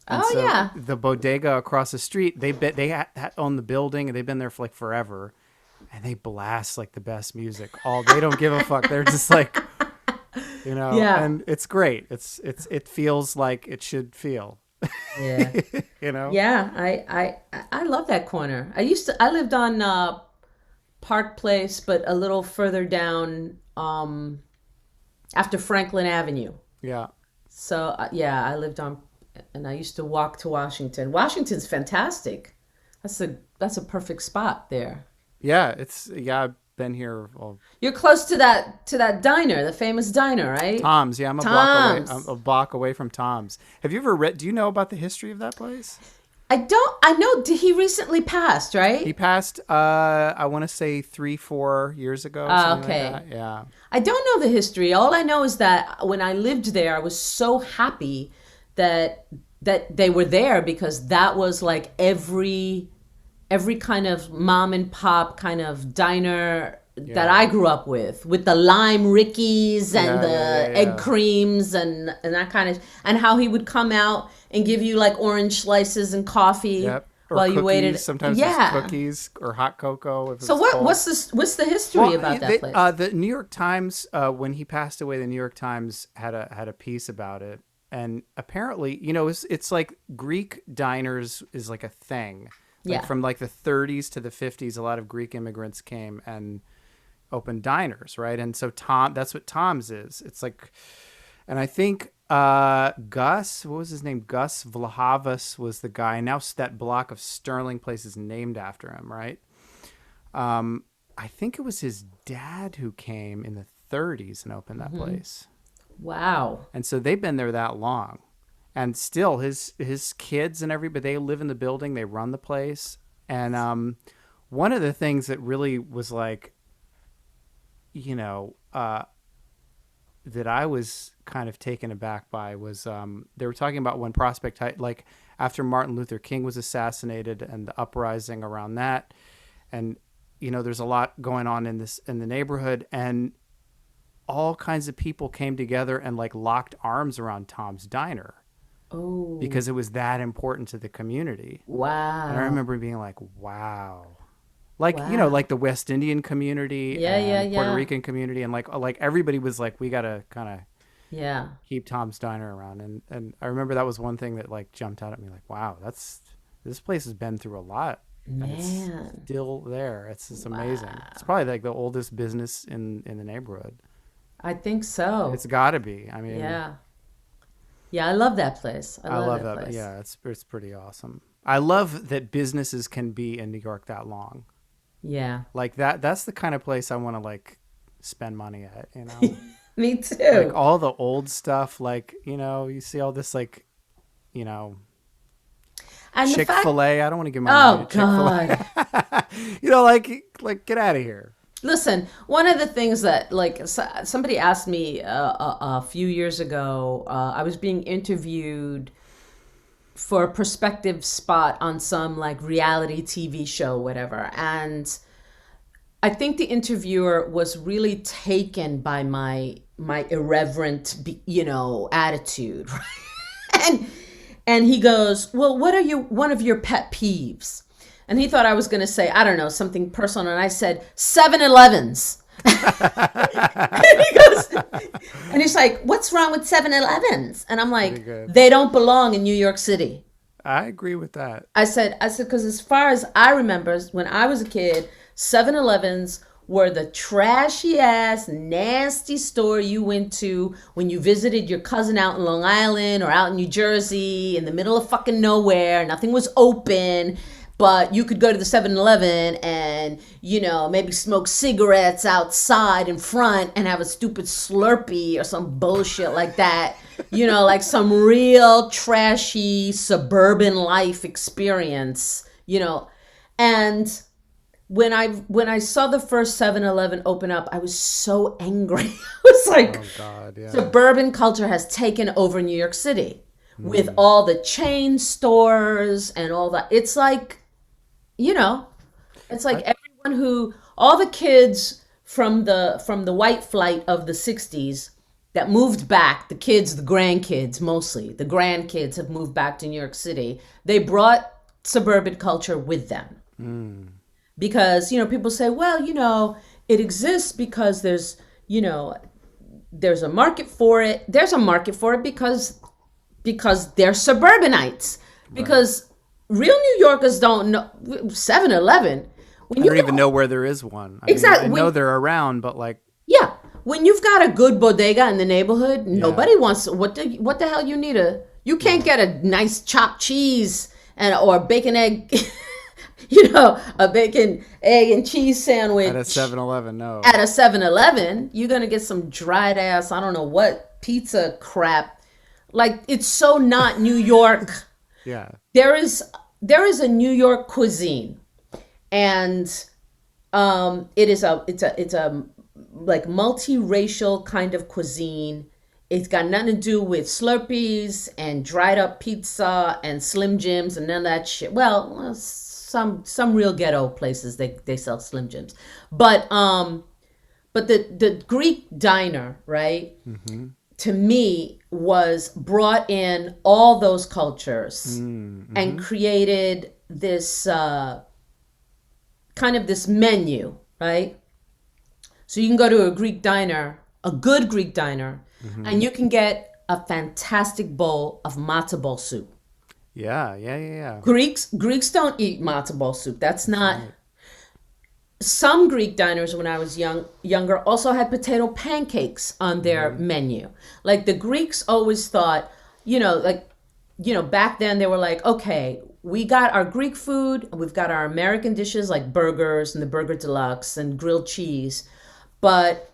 And the bodega across the street, they own the building, and they've been there for like forever, and they blast like the best music. They don't give a fuck. They're just like, and it's great. It feels like it should feel. Yeah. Yeah, I love that corner. I lived on Park Place, but a little further down after Franklin Avenue. Yeah. So I lived on, and I used to walk to Washington. Washington's fantastic. That's a perfect spot there. Yeah, I've been here. You're close to that diner, the famous diner, right? Tom's. Yeah, I'm a block away from Tom's. Have you ever read? Do you know about the history of that place? I know he recently passed, right? He passed, I want to say 3-4 years ago, something Okay. like that. Yeah. I don't know the history. All I know is that when I lived there, I was so happy that they were there, because that was like every kind of mom and pop kind of diner that I grew up with the lime Rickies and egg creams and that kind of, and how he would come out and give you like orange slices and coffee. Yep. Or while cookies. You waited. Sometimes it's cookies or hot cocoa. If So what's the history about that place? The New York Times, when he passed away, the New York Times had a piece about it, and apparently, it's like Greek diners is like a thing. Like from like the 30s to the 50s, a lot of Greek immigrants came and opened diners, right? And so that's what Tom's is. It's like, and I think Gus, what was his name? Gus Vlahavas was the guy. And now that block of Sterling Place is named after him, right? I think it was his dad who came in the 30s and opened that place. Wow. And so they've been there that long. And still, his kids and everybody, they live in the building. They run the place. And one of the things that really was like, that I was kind of taken aback by was they were talking about when Prospect Heights, like after Martin Luther King was assassinated and the uprising around that. And, there's a lot going on in the neighborhood, and all kinds of people came together and like locked arms around Tom's Diner. Oh. Because it was that important to the community. Wow. And I remember being like, wow. Like, like the West Indian community and Puerto Rican community. And like everybody was like, we got to kind of keep Tom's Diner around. And I remember that was one thing that like jumped out at me, like, wow, this place has been through a lot. Man. And it's still there. It's just amazing. It's probably like the oldest business in the neighborhood. I think so. It's got to be. I mean, yeah, I love that place. I love that place. Yeah, it's pretty awesome. I love that businesses can be in New York that long. Yeah. Like that's the kind of place I want to like spend money at, Me too. Like all the old stuff, like, you see all this like, and Chick-fil-A. I don't want to give my money to Chick-fil-A. God. like get out of here. Listen, one of the things that, like, somebody asked me a few years ago, I was being interviewed for a prospective spot on some, like, reality TV show, whatever. And I think the interviewer was really taken by my irreverent, attitude. And he goes, well, what are one of your pet peeves? And he thought I was going to say, I don't know, something personal. And I said, 7-Elevens. And he's like, what's wrong with 7-Elevens? And I'm like, they don't belong in New York City. I agree with that. I said, because as far as I remember, when I was a kid, 7-Elevens were the trashy ass, nasty store you went to when you visited your cousin out in Long Island or out in New Jersey in the middle of fucking nowhere. Nothing was open. But you could go to the 7-Eleven and, maybe smoke cigarettes outside in front and have a stupid Slurpee or some bullshit like that. Like some real trashy suburban life experience, And when I saw the first 7-Eleven open up, I was so angry. I was like, oh God, yeah. Suburban culture has taken over New York City with all the chain stores and all that. It's like, it's like all the kids from the white flight of the 60s that moved back, the grandkids mostly, the grandkids have moved back to New York City. They brought suburban culture with them. Because, people say, well, it exists because there's a market for it. There's a market for it because they're suburbanites. Because real New Yorkers don't know 7-Eleven. I don't even know where there is one. I know they're around, but like... Yeah. When you've got a good bodega in the neighborhood, nobody wants... What the hell you need You can't get a nice chopped cheese or bacon egg... a bacon, egg, and cheese sandwich. At a 7-Eleven, no. At a 7-Eleven, you're going to get some dried ass, I don't know what, pizza crap. Like, it's so not New York. Yeah. There is there is a New York cuisine, and it's a like multiracial kind of cuisine. It's got nothing to do with Slurpees and dried up pizza and Slim Jims and none of that shit. Well, some real ghetto places they sell Slim Jims, but the Greek diner, right? Mm-hmm. To me, was brought in all those cultures and created this kind of this menu, right? So you can go to a Greek diner, a good Greek diner, and you can get a fantastic bowl of matzo ball soup. Yeah. Greeks don't eat matzo ball soup. That's not. Right. Some Greek diners, when I was younger, also had potato pancakes on their menu. Like the Greeks always thought, back then they were like, okay, we got our Greek food, we've got our American dishes like burgers and the Burger Deluxe and grilled cheese, but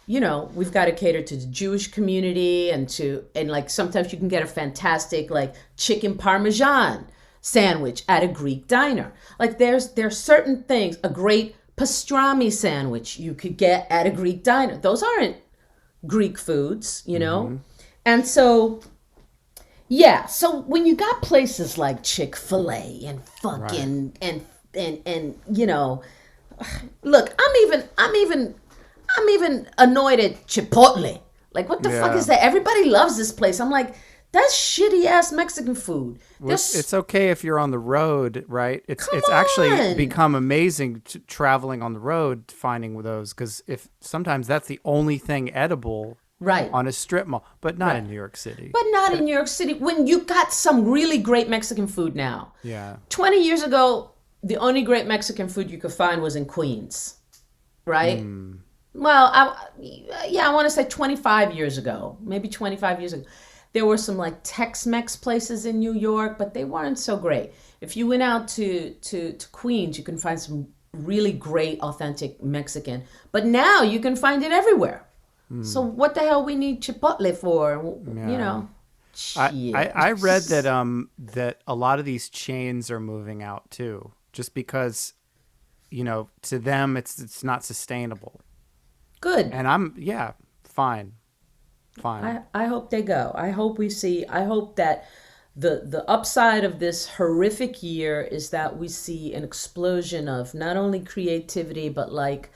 we've got to cater to the Jewish community and like sometimes you can get a fantastic like chicken parmesan sandwich at a Greek diner. Like there's certain things, a great pastrami sandwich you could get at a Greek diner. Those aren't Greek foods, And so, yeah. So when you got places like Chick-fil-A and fucking and look, I'm even annoyed at Chipotle. Like, what the fuck is that? Everybody loves this place. I'm like, that's shitty ass Mexican food. It's okay if you're on the road, right? It's actually become amazing traveling on the road, finding those, because if sometimes that's the only thing edible, right, on a strip mall, but not in New York City. But not in New York City when you got some really great Mexican food now. Yeah. 20 years ago, the only great Mexican food you could find was in Queens, right? Well, I want to say 25 years ago, maybe 25 years ago. There were some like Tex-Mex places in New York, but they weren't so great. If you went out to Queens, you can find some really great, authentic Mexican. But now you can find it everywhere. So what the hell we need Chipotle for? I read that that a lot of these chains are moving out too, just because, to them it's not sustainable. Good. And fine. I hope they go. I hope that the upside of this horrific year is that we see an explosion of not only creativity, but like,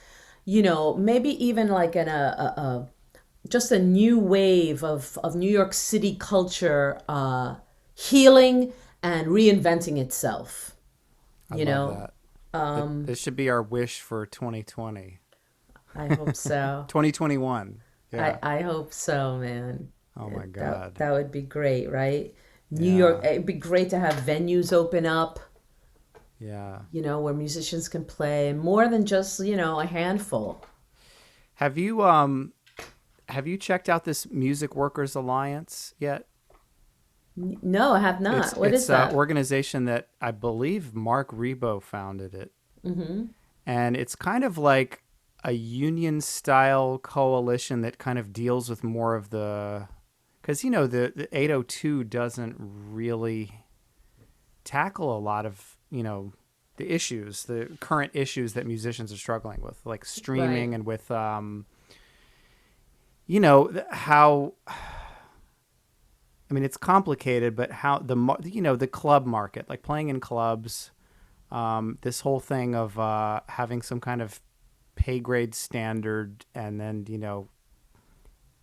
maybe even like just a new wave of New York City culture healing and reinventing itself. I love that. This should be our wish for 2020. I hope so. 2021. Yeah. I hope so, man. Oh my God. That would be great, right? New York, it'd be great to have venues open up. Yeah. Where musicians can play more than just, a handful. Have you checked out this Music Workers Alliance yet? No, I have not. What is that? It's an organization that I believe Mark Rebo founded it. Mm-hmm. And it's kind of like a union style coalition that kind of deals with more of because the 802 doesn't really tackle a lot of the current issues that musicians are struggling with, like streaming, and with how, it's complicated, but how the club market, like playing in clubs, this whole thing of having some kind of pay grade standard, and then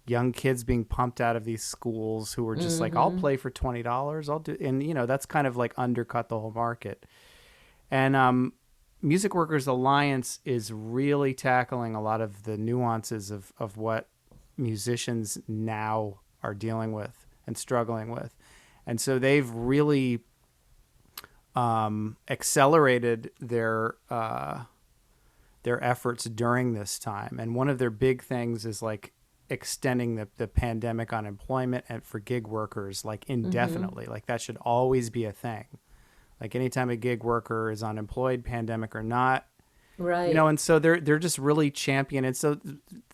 young kids being pumped out of these schools who are just like, I'll play for $20, I'll do, and that's kind of like undercut the whole market. And Music Workers Alliance is really tackling a lot of the nuances of what musicians now are dealing with and struggling with, and so they've really accelerated their efforts during this time. And one of their big things is like extending the pandemic unemployment and for gig workers like indefinitely. Like that should always be a thing. Like anytime a gig worker is unemployed, pandemic or not, right? And so they're just really championing. So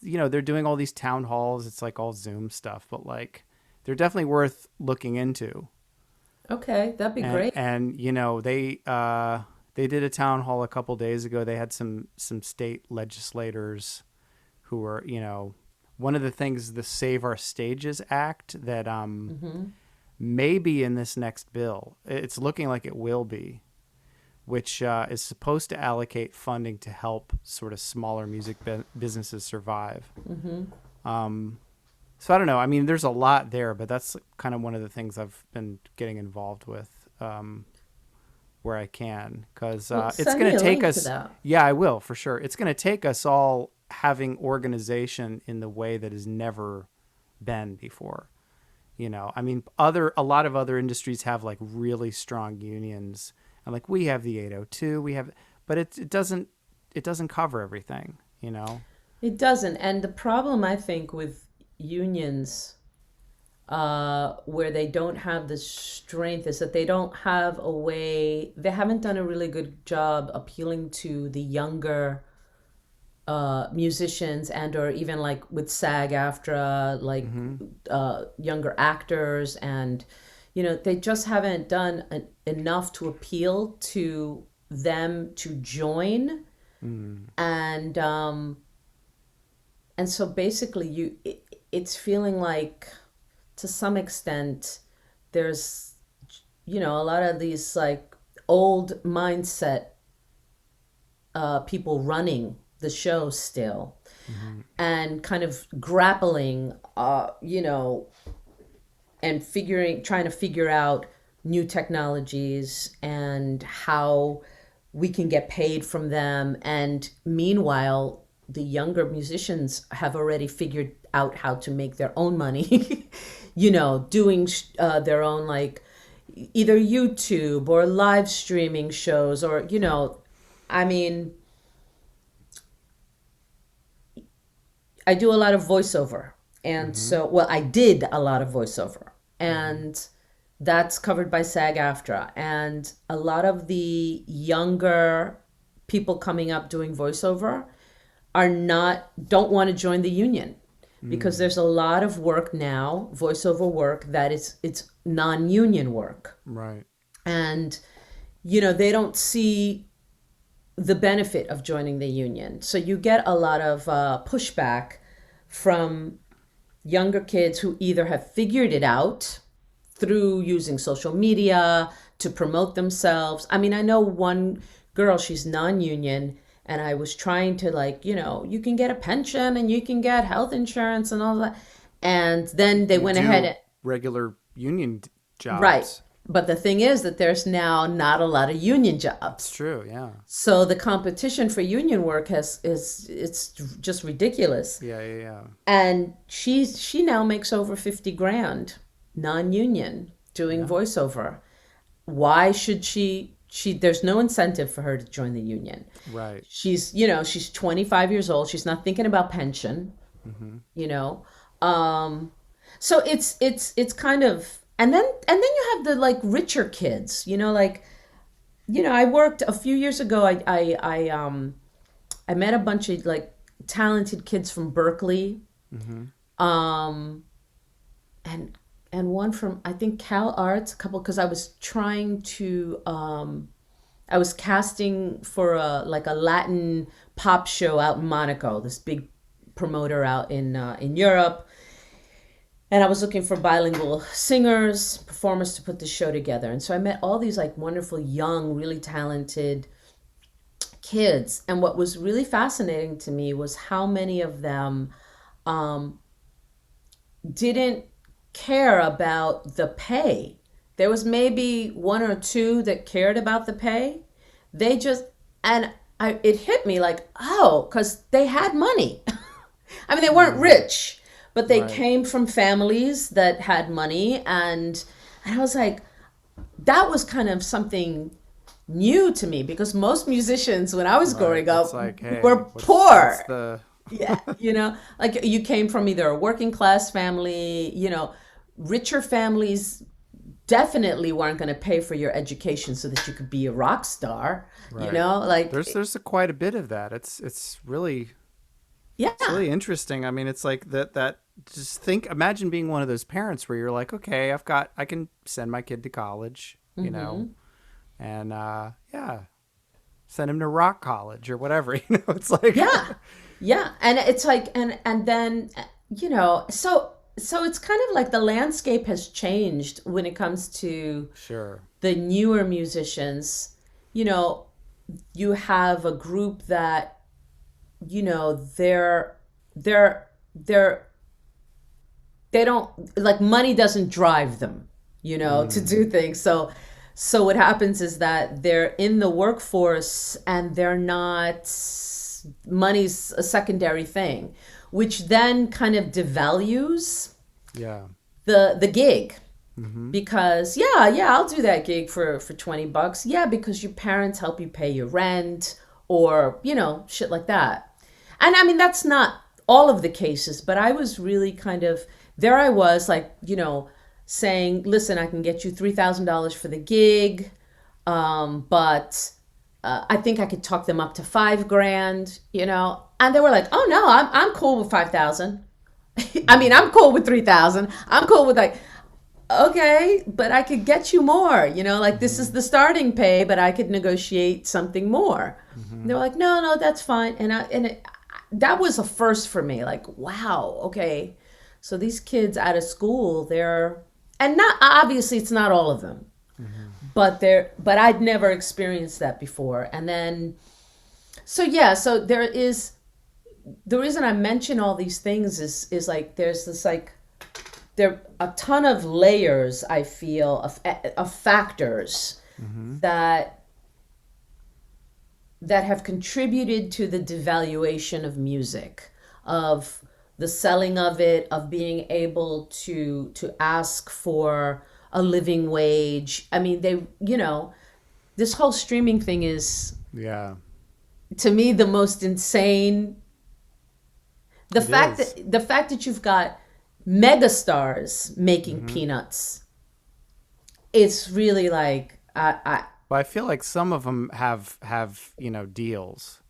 they're doing all these town halls. It's like all Zoom stuff, but like they're definitely worth looking into. Okay, that'd be great. And you know, they did a town hall a couple days ago. They had some state legislators who were, you know, one of the things, the Save Our Stages Act, that Mm-hmm. may be in this next bill. It's looking like it will be, which is supposed to allocate funding to help sort of smaller music businesses survive. Mm-hmm. So I don't know. I mean, there's a lot there, but that's kind of one of the things I've been getting involved with, where I can, because Well, it's send going me to a take link to us. that. Yeah, I will for sure. It's going to take us all having organization in the way that has never been before. You know, I mean, a lot of other industries have like really strong unions, and like we have the 802, but it doesn't cover everything. You know. It doesn't. And the problem, I think, with unions, where they don't have the strength, is that they don't have a way, they haven't done a really good job appealing to the younger musicians, and or even like with SAG-AFTRA, like Mm-hmm. younger actors, and they just haven't done enough to appeal to them to join. Mm. And so basically it's feeling like, to some extent, there's a lot of these like old mindset people running the show still, Mm-hmm. and kind of grappling, and trying to figure out new technologies and how we can get paid from them. And meanwhile, the younger musicians have already figured out how to make their own money, doing their own, like, either YouTube or live streaming shows, or, I mean, I do a lot of voiceover. And Mm-hmm. so, well, I did a lot of voiceover. Mm-hmm. And that's covered by SAG-AFTRA. And a lot of the younger people coming up doing voiceover don't want to join the union, because Mm. there's a lot of work now, voiceover work, that it's non-union work. Right. And, they don't see the benefit of joining the union. So you get a lot of pushback from younger kids who either have figured it out through using social media to promote themselves. I mean, I know one girl, she's non-union, and I was trying to, like, you can get a pension and you can get health insurance and all that. And then they You went ahead do and, regular union right. jobs. But the thing is that there's now not a lot of union It's jobs. true. Yeah. So the competition for union work it's just ridiculous. Yeah. Yeah. Yeah. And she now makes over 50 grand non-union doing Yeah. voiceover. Why should she there's no incentive for her to join the union. Right. She's 25 years old. She's not thinking about pension, Mm-hmm. you know. So it's kind of, and then you have the, like, richer kids, like, I worked a few years ago. I met a bunch of, like, talented kids from Berkeley, Mm-hmm. um, and one from, I think, Cal Arts, a couple, because I was trying to, I was casting for a Latin pop show out in Monaco, this big promoter out in Europe. And I was looking for bilingual singers, performers to put the show together. And so I met all these, like, wonderful, young, really talented kids. And what was really fascinating to me was how many of them um, didn't care about the pay. There was maybe one or two that cared about the pay. They just, and it hit me like, oh, because they had money. I mean, they weren't Mm. rich, but they Right. came from families that had money. And I was like, that was kind of something new to me, because most musicians, when I was Right. growing up, It's like, hey, were what's poor. the Yeah, like, you came from either a working class family, richer families definitely weren't going to pay for your education so that you could be a rock star, right? like, There's quite a bit of that. It's yeah, really interesting. I mean, it's like that just imagine being one of those parents where you're like, okay, I can send my kid to college, and yeah, send him to rock college or whatever. It's like, Yeah. Yeah. And it's like, and then, so it's kind of like the landscape has changed when it comes to sure, the newer musicians. You have a group that, they're, they're, they don't, like, money doesn't drive them, to do things. So what happens is that they're in the workforce and they're not, money's a secondary thing, which then kind of devalues yeah, the gig. Because I'll do that gig for $20. Yeah, because your parents help you pay your rent, or shit like that. And I mean, that's not all of the cases, but I was really kind of, there I was, like, saying, listen, I can get you $3,000 for the gig, but I think I could talk them up to $5,000, and they were like, oh no, I'm cool with 5,000. I mean, I'm cool with 3,000. I'm cool with, like, okay, but I could get you more, like, this is the starting pay, but I could negotiate something more. They were like, no, that's fine. And that was a first for me. Like, wow, okay. So these kids out of school, and not, obviously it's not all of them, but I'd never experienced that before. And then, so there is, the reason I mention all these things is like, there's this, like, there are a ton of layers, I feel, of factors that have contributed to the devaluation of music, of the selling of it, of being able to ask for a living wage. I mean, this whole streaming thing is, to me, the most insane. The fact that you've got megastars making peanuts, it's really like, But I feel like some of them have deals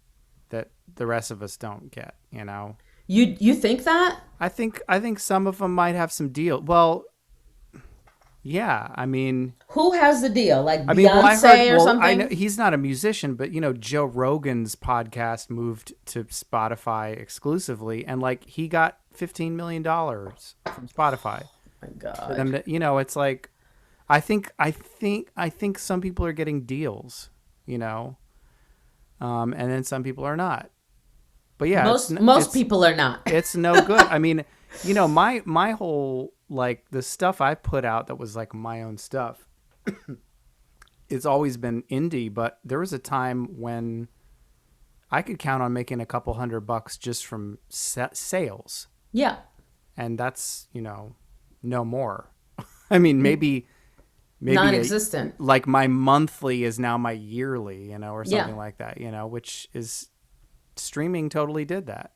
that the rest of us don't get. You think that? I think some of them might have some deal. Well, yeah. I mean, who has the deal? Like, I mean, Beyonce or something? I know he's not a musician, but Joe Rogan's podcast moved to Spotify exclusively, and like he got $15 million from Spotify. Oh my God. For them to, it's like, I think some people are getting deals, and then some people are not. But yeah, most people are not. It's no good. I mean, my whole, like, the stuff I put out that was like my own stuff, it's always been indie. But there was a time when I could count on making a couple $100 just from sales. Yeah. And that's, no more. I mean, maybe non-existent. Like my monthly is now my yearly, or something like that, which is, streaming totally did that.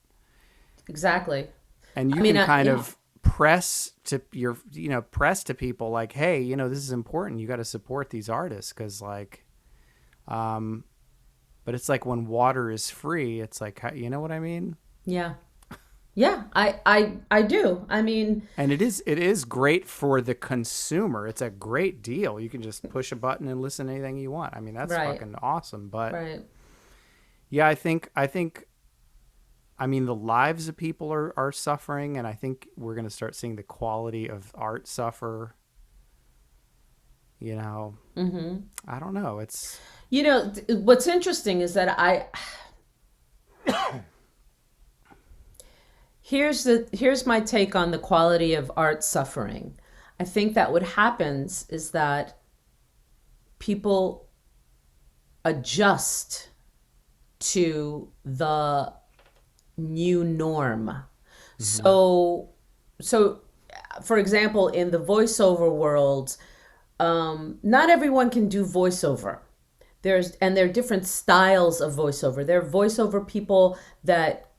Exactly. And you can kind of press to people like, hey, this is important. You got to support these artists, because like, but it's like when water is free, it's like, you know what I mean? Yeah. Yeah, I do. I mean, and it is great for the consumer. It's a great deal. You can just push a button and listen to anything you want. I mean, that's fucking awesome. But yeah, I think I mean, the lives of people are suffering, and I think we're going to start seeing the quality of art suffer. I don't know. It's what's interesting is that Here's my take on the quality of art suffering. I think that what happens is that people adjust to the new norm. So for example, in the voiceover world, not everyone can do voiceover. There are different styles of voiceover. There are voiceover people that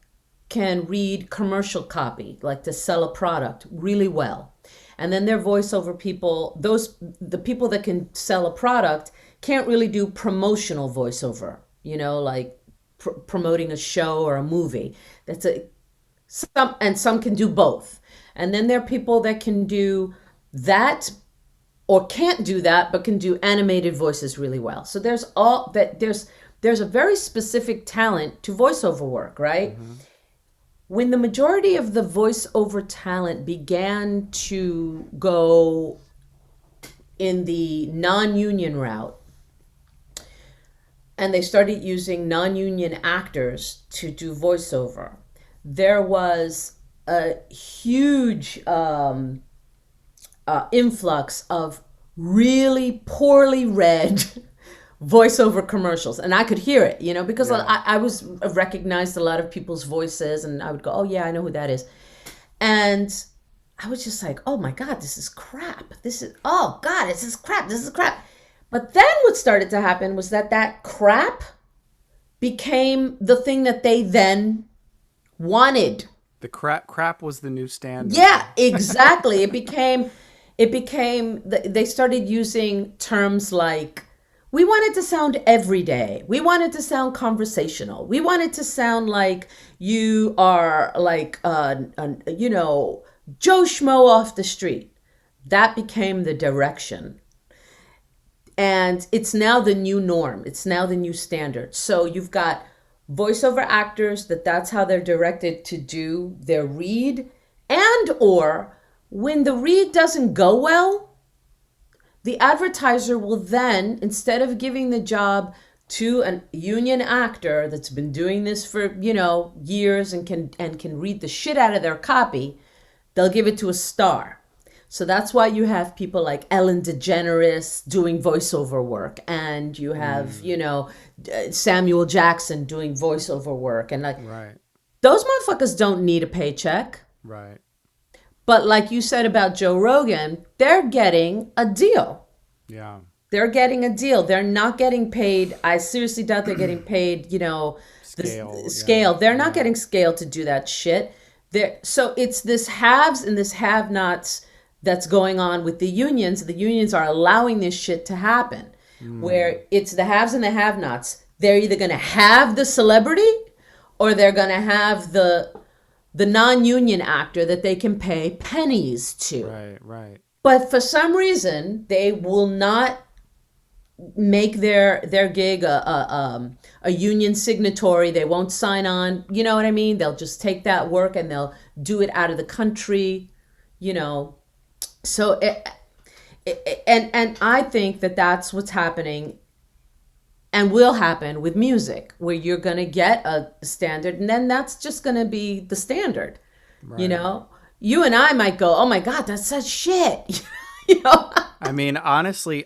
can read commercial copy, like to sell a product really well. And then there are voiceover people, the people that can sell a product can't really do promotional voiceover, like promoting a show or a movie. Some can do both. And then there are people that can do that or can't do that, but can do animated voices really well. So there's a very specific talent to voiceover work, right? Mm-hmm. When the majority of the voiceover talent began to go in the non-union route, and they started using non-union actors to do voiceover, there was a huge influx of really poorly read voiceover commercials. And I could hear it, because I was recognized a lot of people's voices, and I would go, oh yeah, I know who that is. And I was just like, oh my God, this is crap. This is crap. This is crap. But then what started to happen was that crap became the thing that they then wanted. The crap was the new standard. Yeah, exactly. They started using terms like, we want it to sound everyday. We want it to sound conversational. We want it to sound like you are like, Joe Schmo off the street. That became the direction. And it's now the new norm. It's now the new standard. So you've got voiceover actors that's how they're directed to do their read, and or when the read doesn't go well, the advertiser will then, instead of giving the job to a union actor that's been doing this for, years and can read the shit out of their copy, they'll give it to a star. So that's why you have people like Ellen DeGeneres doing voiceover work, and you have, Samuel Jackson doing voiceover work, and right. Those motherfuckers don't need a paycheck. Right. But like you said about Joe Rogan, they're getting a deal. Yeah. They're getting a deal. They're not getting paid. I seriously doubt they're getting paid, scale. They're not getting scale to do that shit. So it's this haves and this have-nots that's going on with the unions. The unions are allowing this shit to happen, where it's the haves and the have-nots. They're either going to have the celebrity or they're going to have the non-union actor that they can pay pennies to. Right. But for some reason, they will not make their gig a union signatory. They won't sign on. You know what I mean? They'll just take that work and they'll do it out of the country, So and I think that that's what's happening and will happen with music, where you're going to get a standard, and then that's just going to be the standard. Right. You and I might go, oh my God, that's such shit. I mean, honestly,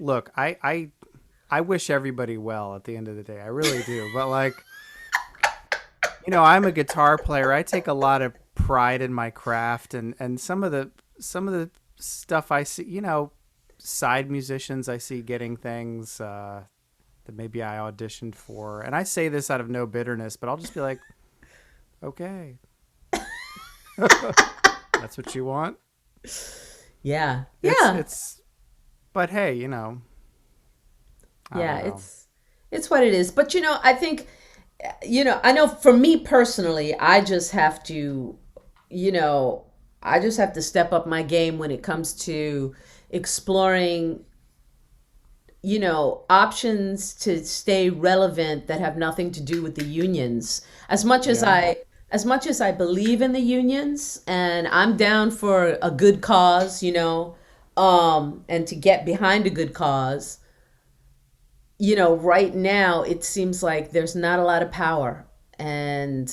look, I wish everybody well at the end of the day. I really do. But like, I'm a guitar player. I take a lot of pride in my craft, and some of the stuff I see, side musicians I see getting things that maybe I auditioned for. And I say this out of no bitterness, but I'll just be like, okay. That's what you want? Yeah. But hey, I don't know. It's what it is. But I think, I know for me personally, I just have to, step up my game when it comes to exploring, options to stay relevant that have nothing to do with the unions. As much as I believe in the unions, and I'm down for a good cause, and to get behind a good cause, right now it seems like there's not a lot of power. And,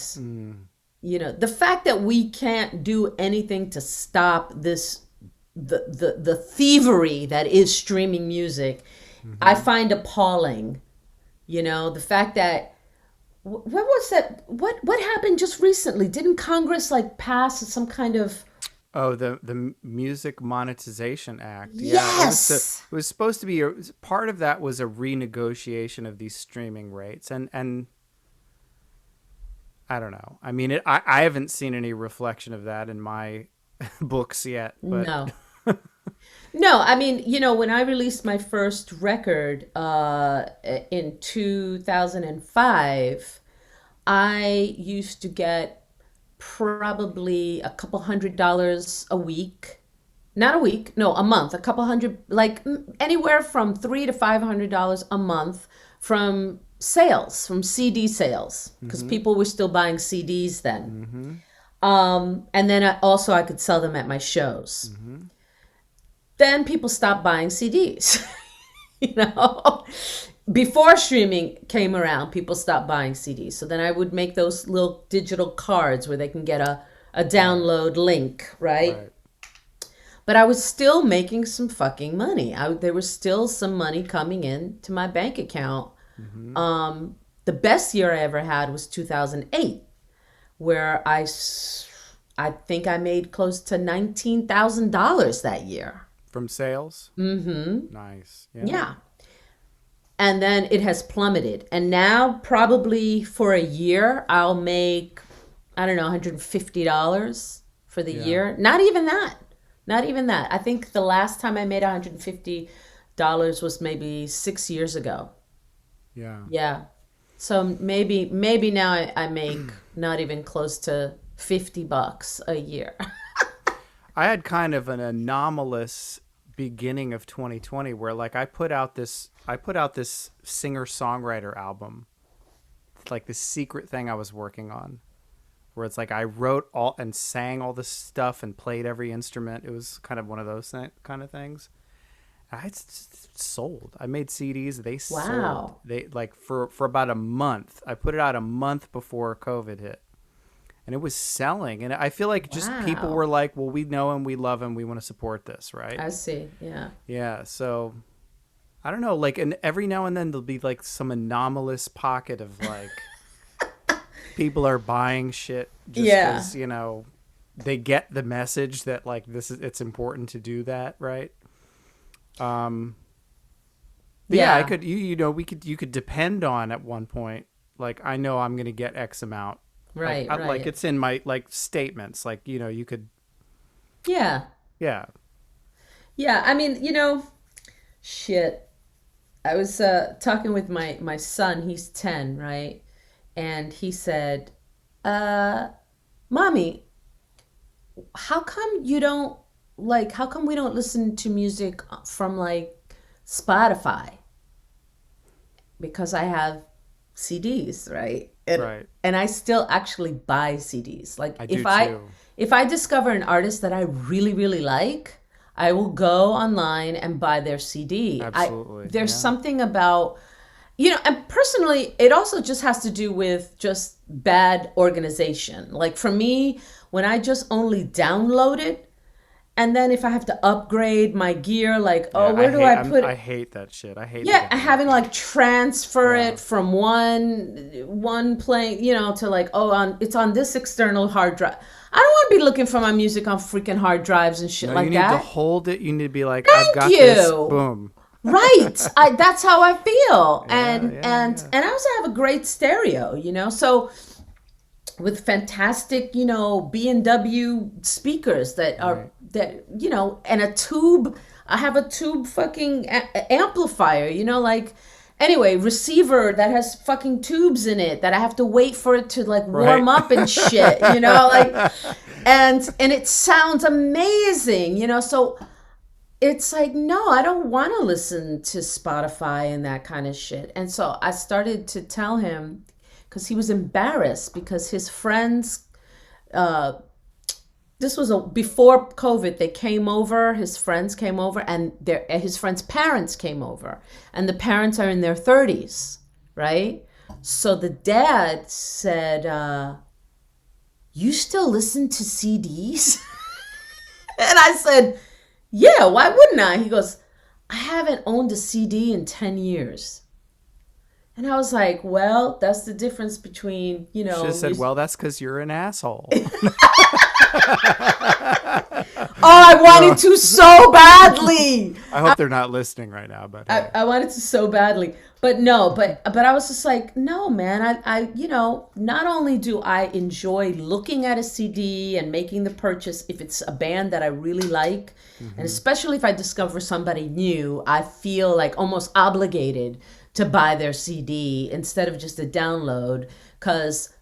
the fact that we can't do anything to stop this, the thievery that is streaming music, I find appalling. The fact that, what was that? What happened just recently? Didn't Congress pass some kind of? Oh, the Music Monetization Act. Yes. Yeah, it was supposed to be part of that was a renegotiation of these streaming rates, and I don't know. I mean, I haven't seen any reflection of that in my books yet. But. No. No, I mean, when I released my first record in 2005, I used to get probably a couple $100 a week. Not a week, no, a month, a couple hundred, like anywhere from $300 to $500 a month from sales, from CD sales, because people were still buying CDs then. And then I could sell them at my shows. Then people stopped buying CDs. You know, before streaming came around, people stopped buying CDs. So then I would make those little digital cards where they can get a download link, right? But I was still making some fucking money. There was still some money coming in to my bank account. The best year I ever had was 2008, where I think I made close to $19,000 that year. From sales? Nice. Yeah. And then it has plummeted. And now probably for a year, I'll make, I don't know, $150 for the year. Not even that. Not even that. I think the last time I made $150 was maybe 6 years ago. Yeah. Yeah. So maybe now I make not even close to $50 a year. I had kind of an anomalous beginning of 2020 where like I put out this singer-songwriter album, like this secret thing I was working on, where it's like I wrote all and sang all this stuff and played every instrument. It was kind of one of those kind of things. I sold. I made CDs. They sold. They like for about a month. I put it out a month before COVID hit, and it was selling. And I feel like just people were like, "Well, we know him, we love him, we want to support this, right?" I see. Yeah. Yeah. So I don't know. Like, and every now and then there'll be like some anomalous pocket of like people are buying shit just because you know they get the message that like it's important to do that, right? Yeah, I could, you could depend on at one point, like, I know I'm going to get X amount. Right. Like it's in my like statements, like, you could. Yeah. Yeah. Yeah. I mean, shit. I was talking with my son, he's 10, right? And he said, Mommy, how come we don't listen to music from like Spotify? Because I have CDs, right? And I still actually buy CDs. Like if I discover an artist that I really, really like, I will go online and buy their CD. Absolutely. There's something about, and personally, it also just has to do with just bad organization. Like for me, when I just only download it, and then if I have to upgrade my gear, like, where do I put it? I hate that shit. I hate having to like transfer it from one plane, to like, it's on this external hard drive. I don't want to be looking for my music on freaking hard drives and shit like that. You need to hold it. You need to be like, I've got this. Boom. Right. That's how I feel. And I also have a great stereo, so with fantastic, B&W speakers that are, and a tube. I have a tube fucking amplifier, anyway, receiver that has fucking tubes in it that I have to wait for it to like warm up and shit, like, and it sounds amazing, so it's like, no, I don't want to listen to Spotify and that kind of shit. And so I started to tell him, because he was embarrassed because his friends, this was before COVID, they came over, his friends came over, and his friends' parents came over. And the parents are in their 30s, right? So the dad said, you still listen to CDs? And I said, yeah, why wouldn't I? He goes, I haven't owned a CD in 10 years. And I was like, well, that's the difference between, She just said, well, that's because you're an asshole. I wanted to so badly. I hope they're not listening right now, but I wanted to so badly. But no, but I was just like, no, man, I not only do I enjoy looking at a CD and making the purchase if it's a band that I really like, and especially if I discover somebody new, I feel like almost obligated to buy their CD instead of just a download, because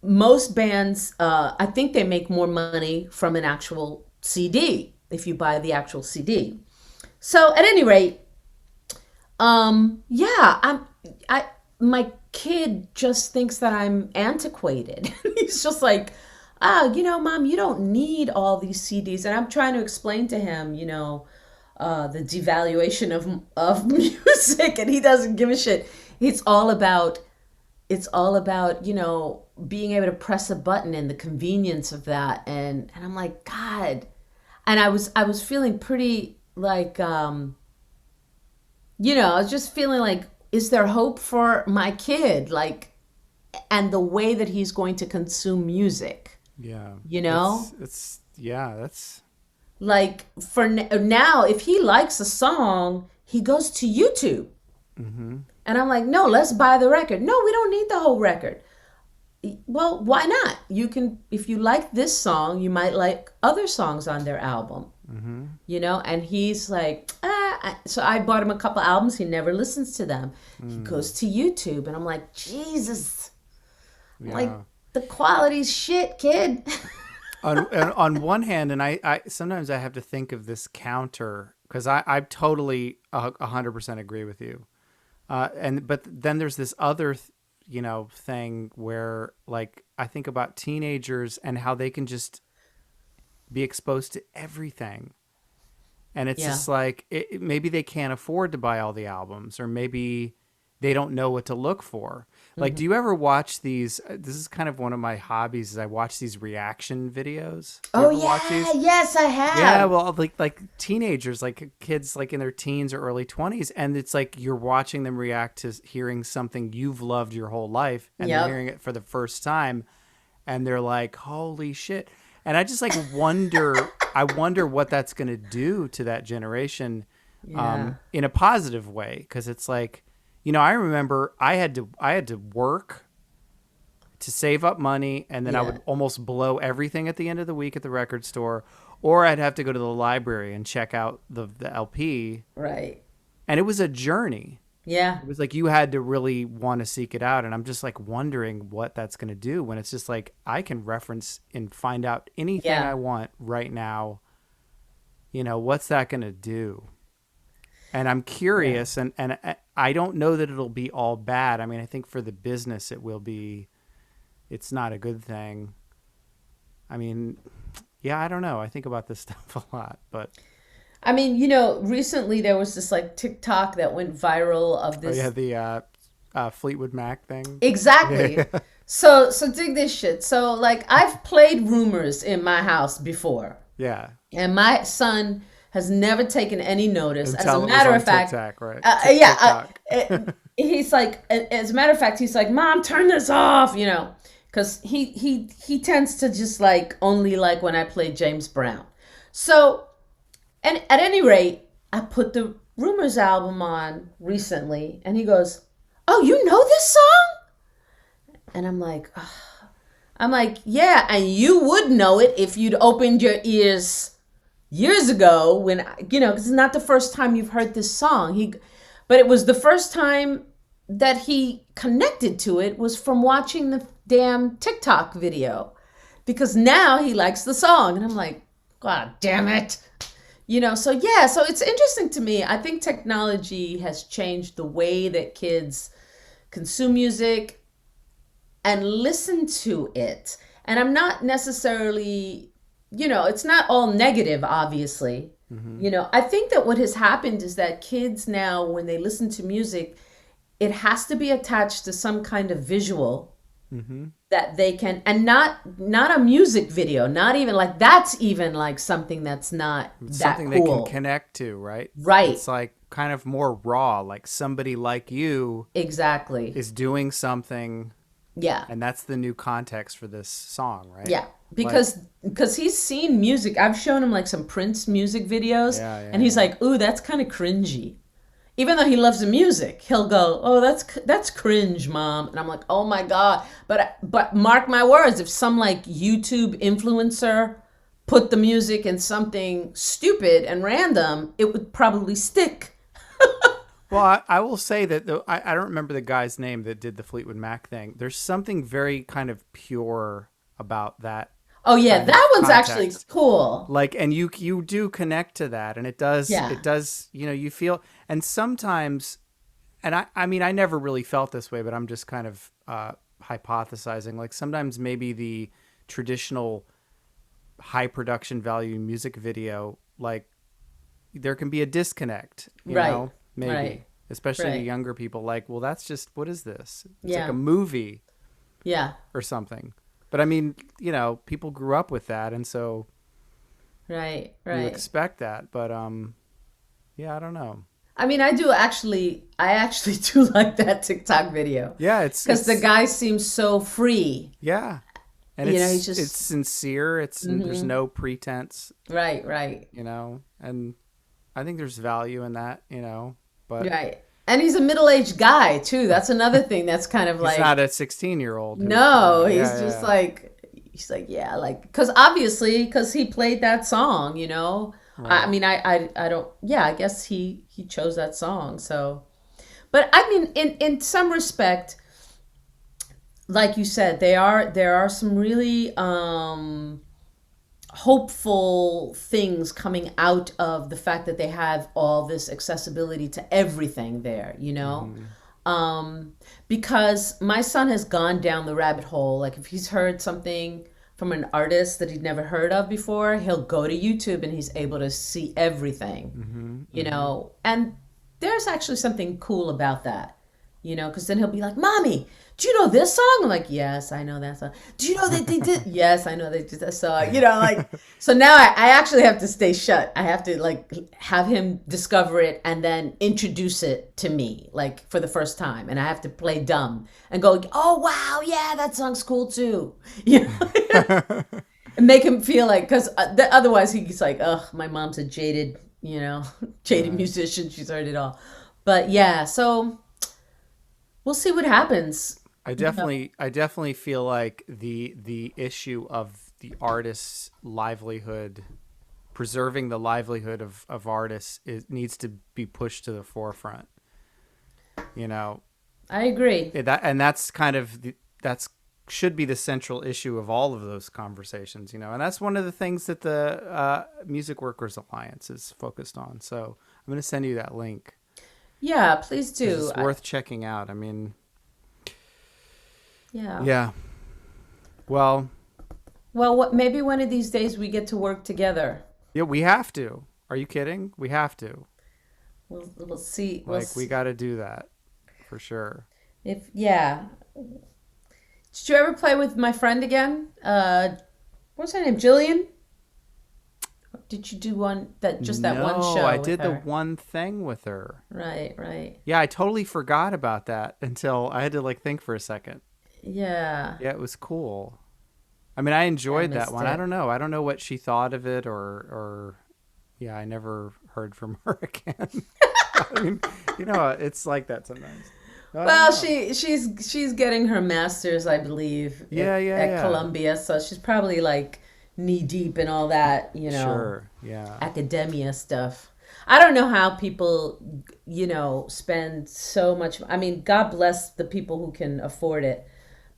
most bands, I think they make more money from an actual CD if you buy the actual CD. So at any rate, yeah, my kid just thinks that I'm antiquated. He's just like, Mom, you don't need all these CDs. And I'm trying to explain to him, the devaluation of music, and he doesn't give a shit. It's all about, being able to press a button and the convenience of that. And I'm like, God. And I was feeling pretty like, I was just feeling like, is there hope for my kid? Like, and the way that he's going to consume music. Yeah. That's like, for now, if he likes a song, he goes to YouTube. Mm-hmm. And I'm like, no, let's buy the record. No, we don't need the whole record. Well, why not? You can, if you like this song, you might like other songs on their album. Mm-hmm. And he's like, so I bought him a couple albums. He never listens to them. He goes to YouTube, and I'm like, Jesus. Yeah. Like, the quality's shit, kid. on one hand, and I sometimes I have to think of this counter, because I totally 100% agree with you. But then there's this other thing where, like, I think about teenagers and how they can just be exposed to everything. And it's just like, maybe they can't afford to buy all the albums, or maybe they don't know what to look for. Like, do you ever watch these? This is kind of one of my hobbies, is I watch these reaction videos. Oh, yeah. Yes, I have. Yeah, well, like teenagers, like kids like in their teens or early 20s. And it's like you're watching them react to hearing something you've loved your whole life, and they're hearing it for the first time. And they're like, holy shit. And I just like I wonder what that's going to do to that generation in a positive way. Because it's like, I remember I had to work to save up money, and then I would almost blow everything at the end of the week at the record store, or I'd have to go to the library and check out the LP. Right. And it was a journey. Yeah. It was like you had to really want to seek it out. And I'm just like wondering what that's going to do when it's just like I can reference and find out anything I want right now. What's that going to do? And I'm curious, and I don't know that it'll be all bad. I mean, I think for the business it will be, it's not a good thing. I mean, I don't know. I think about this stuff a lot, but... I mean, recently there was this like TikTok that went viral of this. Oh, yeah, the Fleetwood Mac thing. Exactly. So dig this shit. So like I've played Rumors in my house before. Yeah. And my son has never taken any notice. As Until a matter of fact, TikTok, right? He's like, as a matter of fact, he's like, Mom, turn this off, because he tends to just like only like when I play James Brown. So. And at any rate, I put the Rumors album on recently, and he goes, "Oh, you know this song?" And I'm like, yeah, and you would know it if you'd opened your ears years ago when, because it's not the first time you've heard this song. But it was the first time that he connected to it was from watching the damn TikTok video, because now he likes the song. And I'm like, God damn it. So it's interesting to me. I think technology has changed the way that kids consume music and listen to it. And I'm not necessarily, it's not all negative, obviously. Mm-hmm. I think that what has happened is that kids now, when they listen to music, it has to be attached to some kind of visual. Mm-hmm. That they can, and not a music video, not even like, that's even like something that's not it's that something cool. They can connect to, right? Right. It's like kind of more raw, like somebody like you exactly is doing something. Yeah. And that's the new context for this song, right? Yeah. Because he's seen music. I've shown him like some Prince music videos, and he's like, ooh, that's kind of cringy. Even though he loves the music, he'll go, "Oh, that's cringe, Mom." And I'm like, "Oh my God." But mark my words, if some like YouTube influencer put the music in something stupid and random, it would probably stick. Well, I will say that I don't remember the guy's name that did the Fleetwood Mac thing. There's something very kind of pure about that Oh yeah, kind of that one's actually context. cool. Like, and you do connect to that, and Yeah. it does, you feel, and sometimes, and I mean, I never really felt this way, but I'm just kind of hypothesizing. Like sometimes maybe the traditional high production value music video, like there can be a disconnect, Right. maybe, Right. especially to Right. younger people. Like, well, that's just, what is this? It's like a Yeah. movie Yeah. or something. But I mean, people grew up with that, and so Right. you Right. expect that. But yeah, I don't know. I mean, I actually do like that TikTok video Yeah, because the guy seems so free. yeah, and He's it's just sincere. There's no pretense, right, right, and I think there's value in that, but right. And he's a middle-aged guy too. That's another thing that's kind of he's like, not a 16-year-old. no, Yeah, he's just yeah. like, yeah, like, because he played that song. I Right. mean, I don't, yeah, I guess he chose that song. So, but I mean, in some respect, like you said, there are some really hopeful things coming out of the fact that they have all this accessibility to everything there. Hmm. Because my son has gone down the rabbit hole. Like if he's heard something from an artist that he'd never heard of before, he'll go to YouTube and he's able to see everything, Hmm. and there's actually something cool about that, because then he'll be like, Mommy, do you know this song? I'm like, yes, I know that song. Do you know that they did? Yes, I know they did that song. Like, so now I actually have to stay shut. I have to like have him discover it and then introduce it to me, like for the first time. And I have to play dumb and go, oh, wow, yeah, that song's cool too. And make him feel like, because otherwise he's like, ugh, my mom's a jaded, jaded Right. musician. She's heard it all. But yeah, so we'll see what happens. I definitely feel like the issue of the artist's livelihood, preserving the livelihood of artists, needs to be pushed to the forefront. You know, I agree. that's kind of that's should be the central issue of all of those conversations. And that's one of the things that the Music Workers Alliance is focused on. So I'm going to send you that link. Yeah, please 'Cause do. it's worth checking out. I mean, Yeah. yeah. Well, Well, maybe one of these days we get to work together. yeah, we have to. Are you kidding? We have to. We'll see. Like, we got to do that for sure. If yeah. Did you ever play with my friend again? What's her name? Jillian? Did you do that one No, show I with did the her? one thing with her. Right, right. Yeah, I totally forgot about that until I had to like think for a second. Yeah. Yeah, it was cool. I mean, I I enjoyed that missed one. I it. don't know. I don't know what she thought of it, or yeah, I never heard from her again. I mean, it's like that sometimes. I don't Well, know. she's getting her master's, I believe, Yeah, yeah, at yeah. Columbia, so she's probably like knee deep in all that, Sure. Yeah. academia stuff. I don't know how people, spend so much. I mean, God bless the people who can afford it,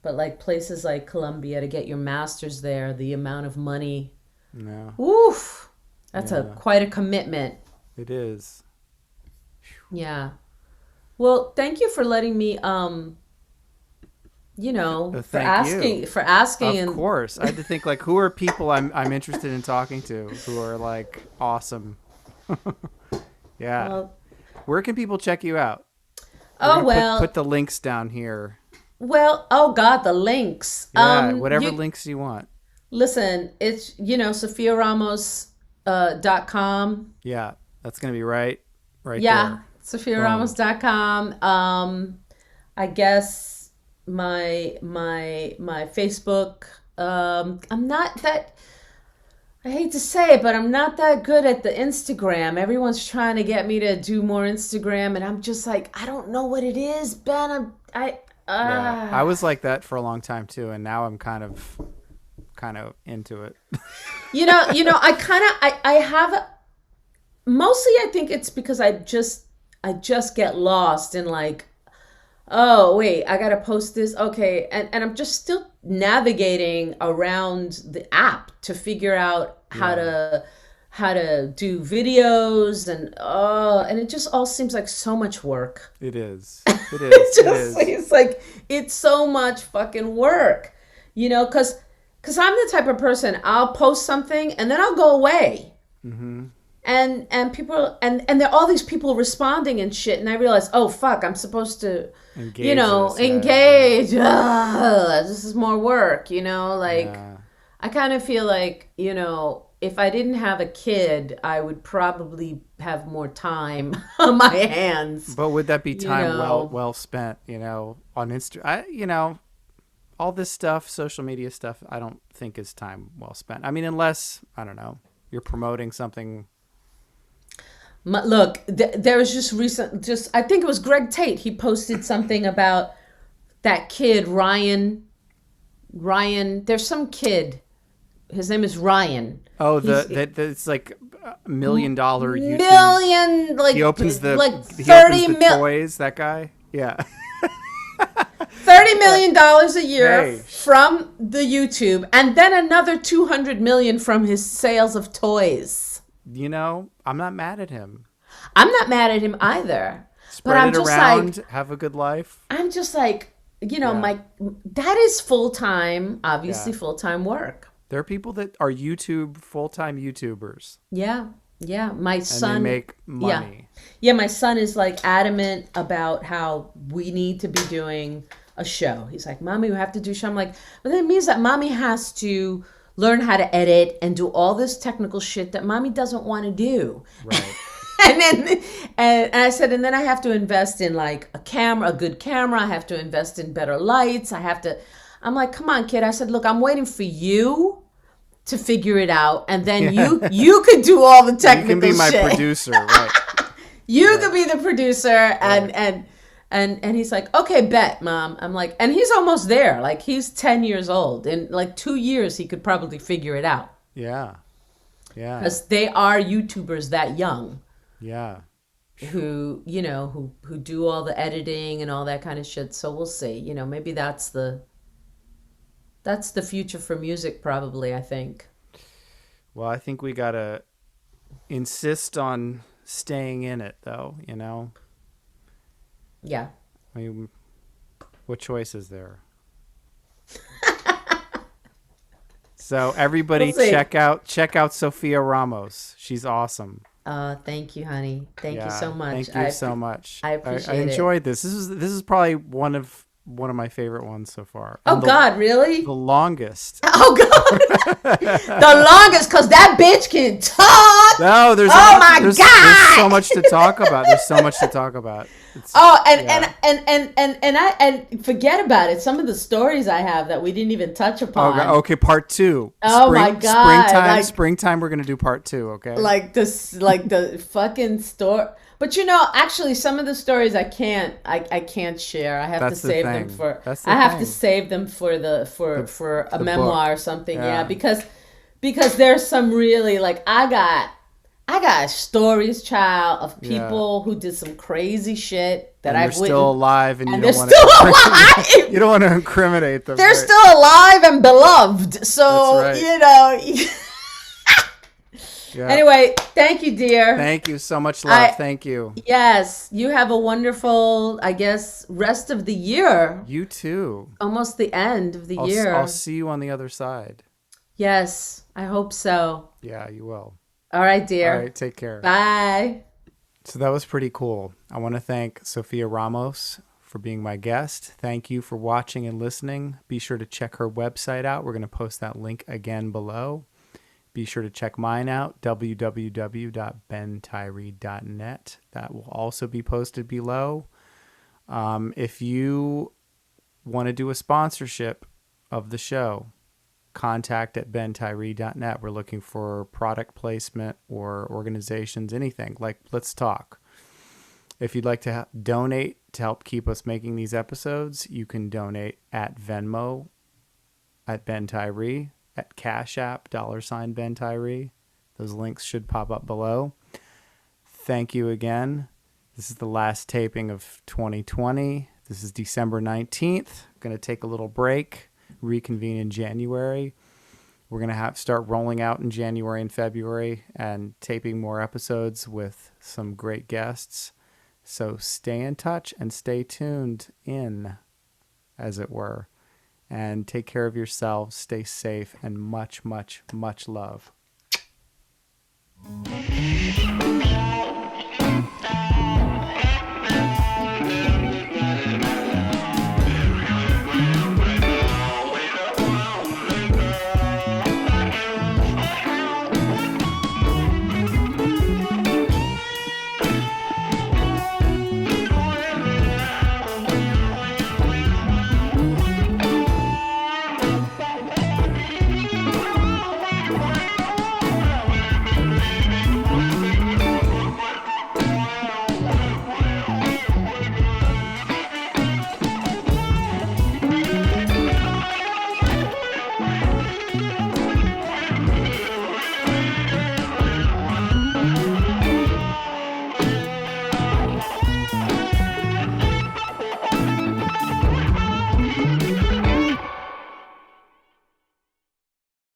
but like places like Columbia to get your master's there, the amount of money, No. oof, that's a Yeah. quite a commitment. It is. Yeah. Well, thank you for letting me, for Thank you. asking Of and course. I had to think like, who are people I'm interested in talking to who are like awesome. Yeah. well, Where can people check you out? We're oh gonna well, put the links down here. oh God, the links. Yeah, whatever You links you want. listen, it's Sophia Ramos .com. Yeah, that's gonna be right Yeah, there. Boom. SophiaRamos.com. I guess my Facebook. I'm not that. I hate to say it, but I'm not that good at the Instagram. Everyone's trying to get me to do more Instagram, and I'm just like, I don't know what it is, Ben. Yeah, I was like that for a long time too, and now I'm kind of into it. I kind of I have mostly I think it's because I just get lost in like, oh wait, I gotta post this. Okay. And I'm just still navigating around the app to figure out Yeah. how to do videos and it just all seems like so much work. It is. It It is. It just is. it's like it's so much fucking work. Cuz I'm the type of person, I'll post something and then I'll go away. Mm-hmm. And people and there are all these people responding and shit, and I realize, oh fuck, I'm supposed to Engages. engage. Ugh, this is more work, like Yeah. I kind of feel like, if I didn't have a kid, I would probably have more time on my hands. But would that be time know. well spent? On Insta. All this stuff, social media stuff, I don't think is time well spent. I mean, unless I don't know, you're promoting something. Look, there was just I think it was Greg Tate. He posted something about that kid Ryan. There's some kid. His name is Ryan. Oh, it's like $1 million YouTube. Million, like He opens the like he 30 opens the toys. That guy, yeah. $30 million a year Hey. from the YouTube, and then another 200 million from his sales of toys. I'm not mad at him. I'm not mad at him either. But Spread I'm it just around. like, Have a good life. my that is full time, obviously Yeah. full time work. There are people that are full-time YouTubers, Yeah, yeah. My and son they make money. Yeah, my son is like adamant about how we need to be doing a show. He's like, Mommy, we have to do a show. I'm like, but that means that Mommy has to learn how to edit and do all this technical shit that Mommy doesn't want to do. Right. And I said, and then I have to invest in like a good camera. I have to invest in better lights. I'm like, come on, kid. I said, look, I'm waiting for you to figure it out, and then you could do all the technical shit. You can be my producer, right? You could be the producer, and he's like, okay, bet, Mom. I'm like, and he's almost there. Like, he's 10 years old. In like 2 years, he could probably figure it out. Yeah. Yeah. Because they are YouTubers that young Yeah. who do all the editing and all that kind of shit. So we'll see. Maybe that's the future for music, probably, I think. Well, I think we gotta insist on staying in it, though. Yeah. I mean, what choice is there? So everybody, We'll see. check out Sophia Ramos. She's awesome. Thank you, honey. Thank you so much. Thank you so much. I appreciate I it. enjoyed this. This is probably one of my favorite ones so far. Oh, And God, really? the longest. Oh, God. The longest, because that bitch can talk. No, there's God. there's so much to talk about. There's so much to talk about. And forget about it. Some of the stories I have that we didn't even touch upon. Okay, part 2. Oh, my God. Springtime. We're gonna do part 2. Okay. Like the fucking story. But actually, some of the stories I can't share. I have to save them for. I have to save them for a memoir or something. Yeah, because there's some really like I got stories, child, of people who did some crazy shit that I've witnessed. Still alive, and they're still alive. You don't want to incriminate them. They're still alive and beloved. So That's Yeah. Anyway, thank you, dear. Thank you so much, love. Thank you. Yes, you have a wonderful, I guess, rest of the year. You too. Almost the end of the year. I'll see you on the other side. Yes, I hope so. Yeah, you will. All right, dear. All right, take care. Bye. So that was pretty cool. I want to thank Sophia Ramos for being my guest. Thank you for watching and listening. Be sure to check her website out. We're going to post that link again below. Be sure to check mine out, www.bentyree.net. That will also be posted below. If you want to do a sponsorship of the show, contact at bentyree.net. We're looking for product placement or organizations, anything. Like, let's talk. If you'd like to donate to help keep us making these episodes, you can donate at Venmo at Ben Tyree, at Cash App, $Ben Tyree. Those links should pop up below. Thank you again. This is the last taping of 2020. This is December 19th. I'm going to take a little break, reconvene in January. We're going to start rolling out in January and February and taping more episodes with some great guests. So stay in touch and stay tuned in, as it were. And take care of yourselves. Stay safe and much, much, much love.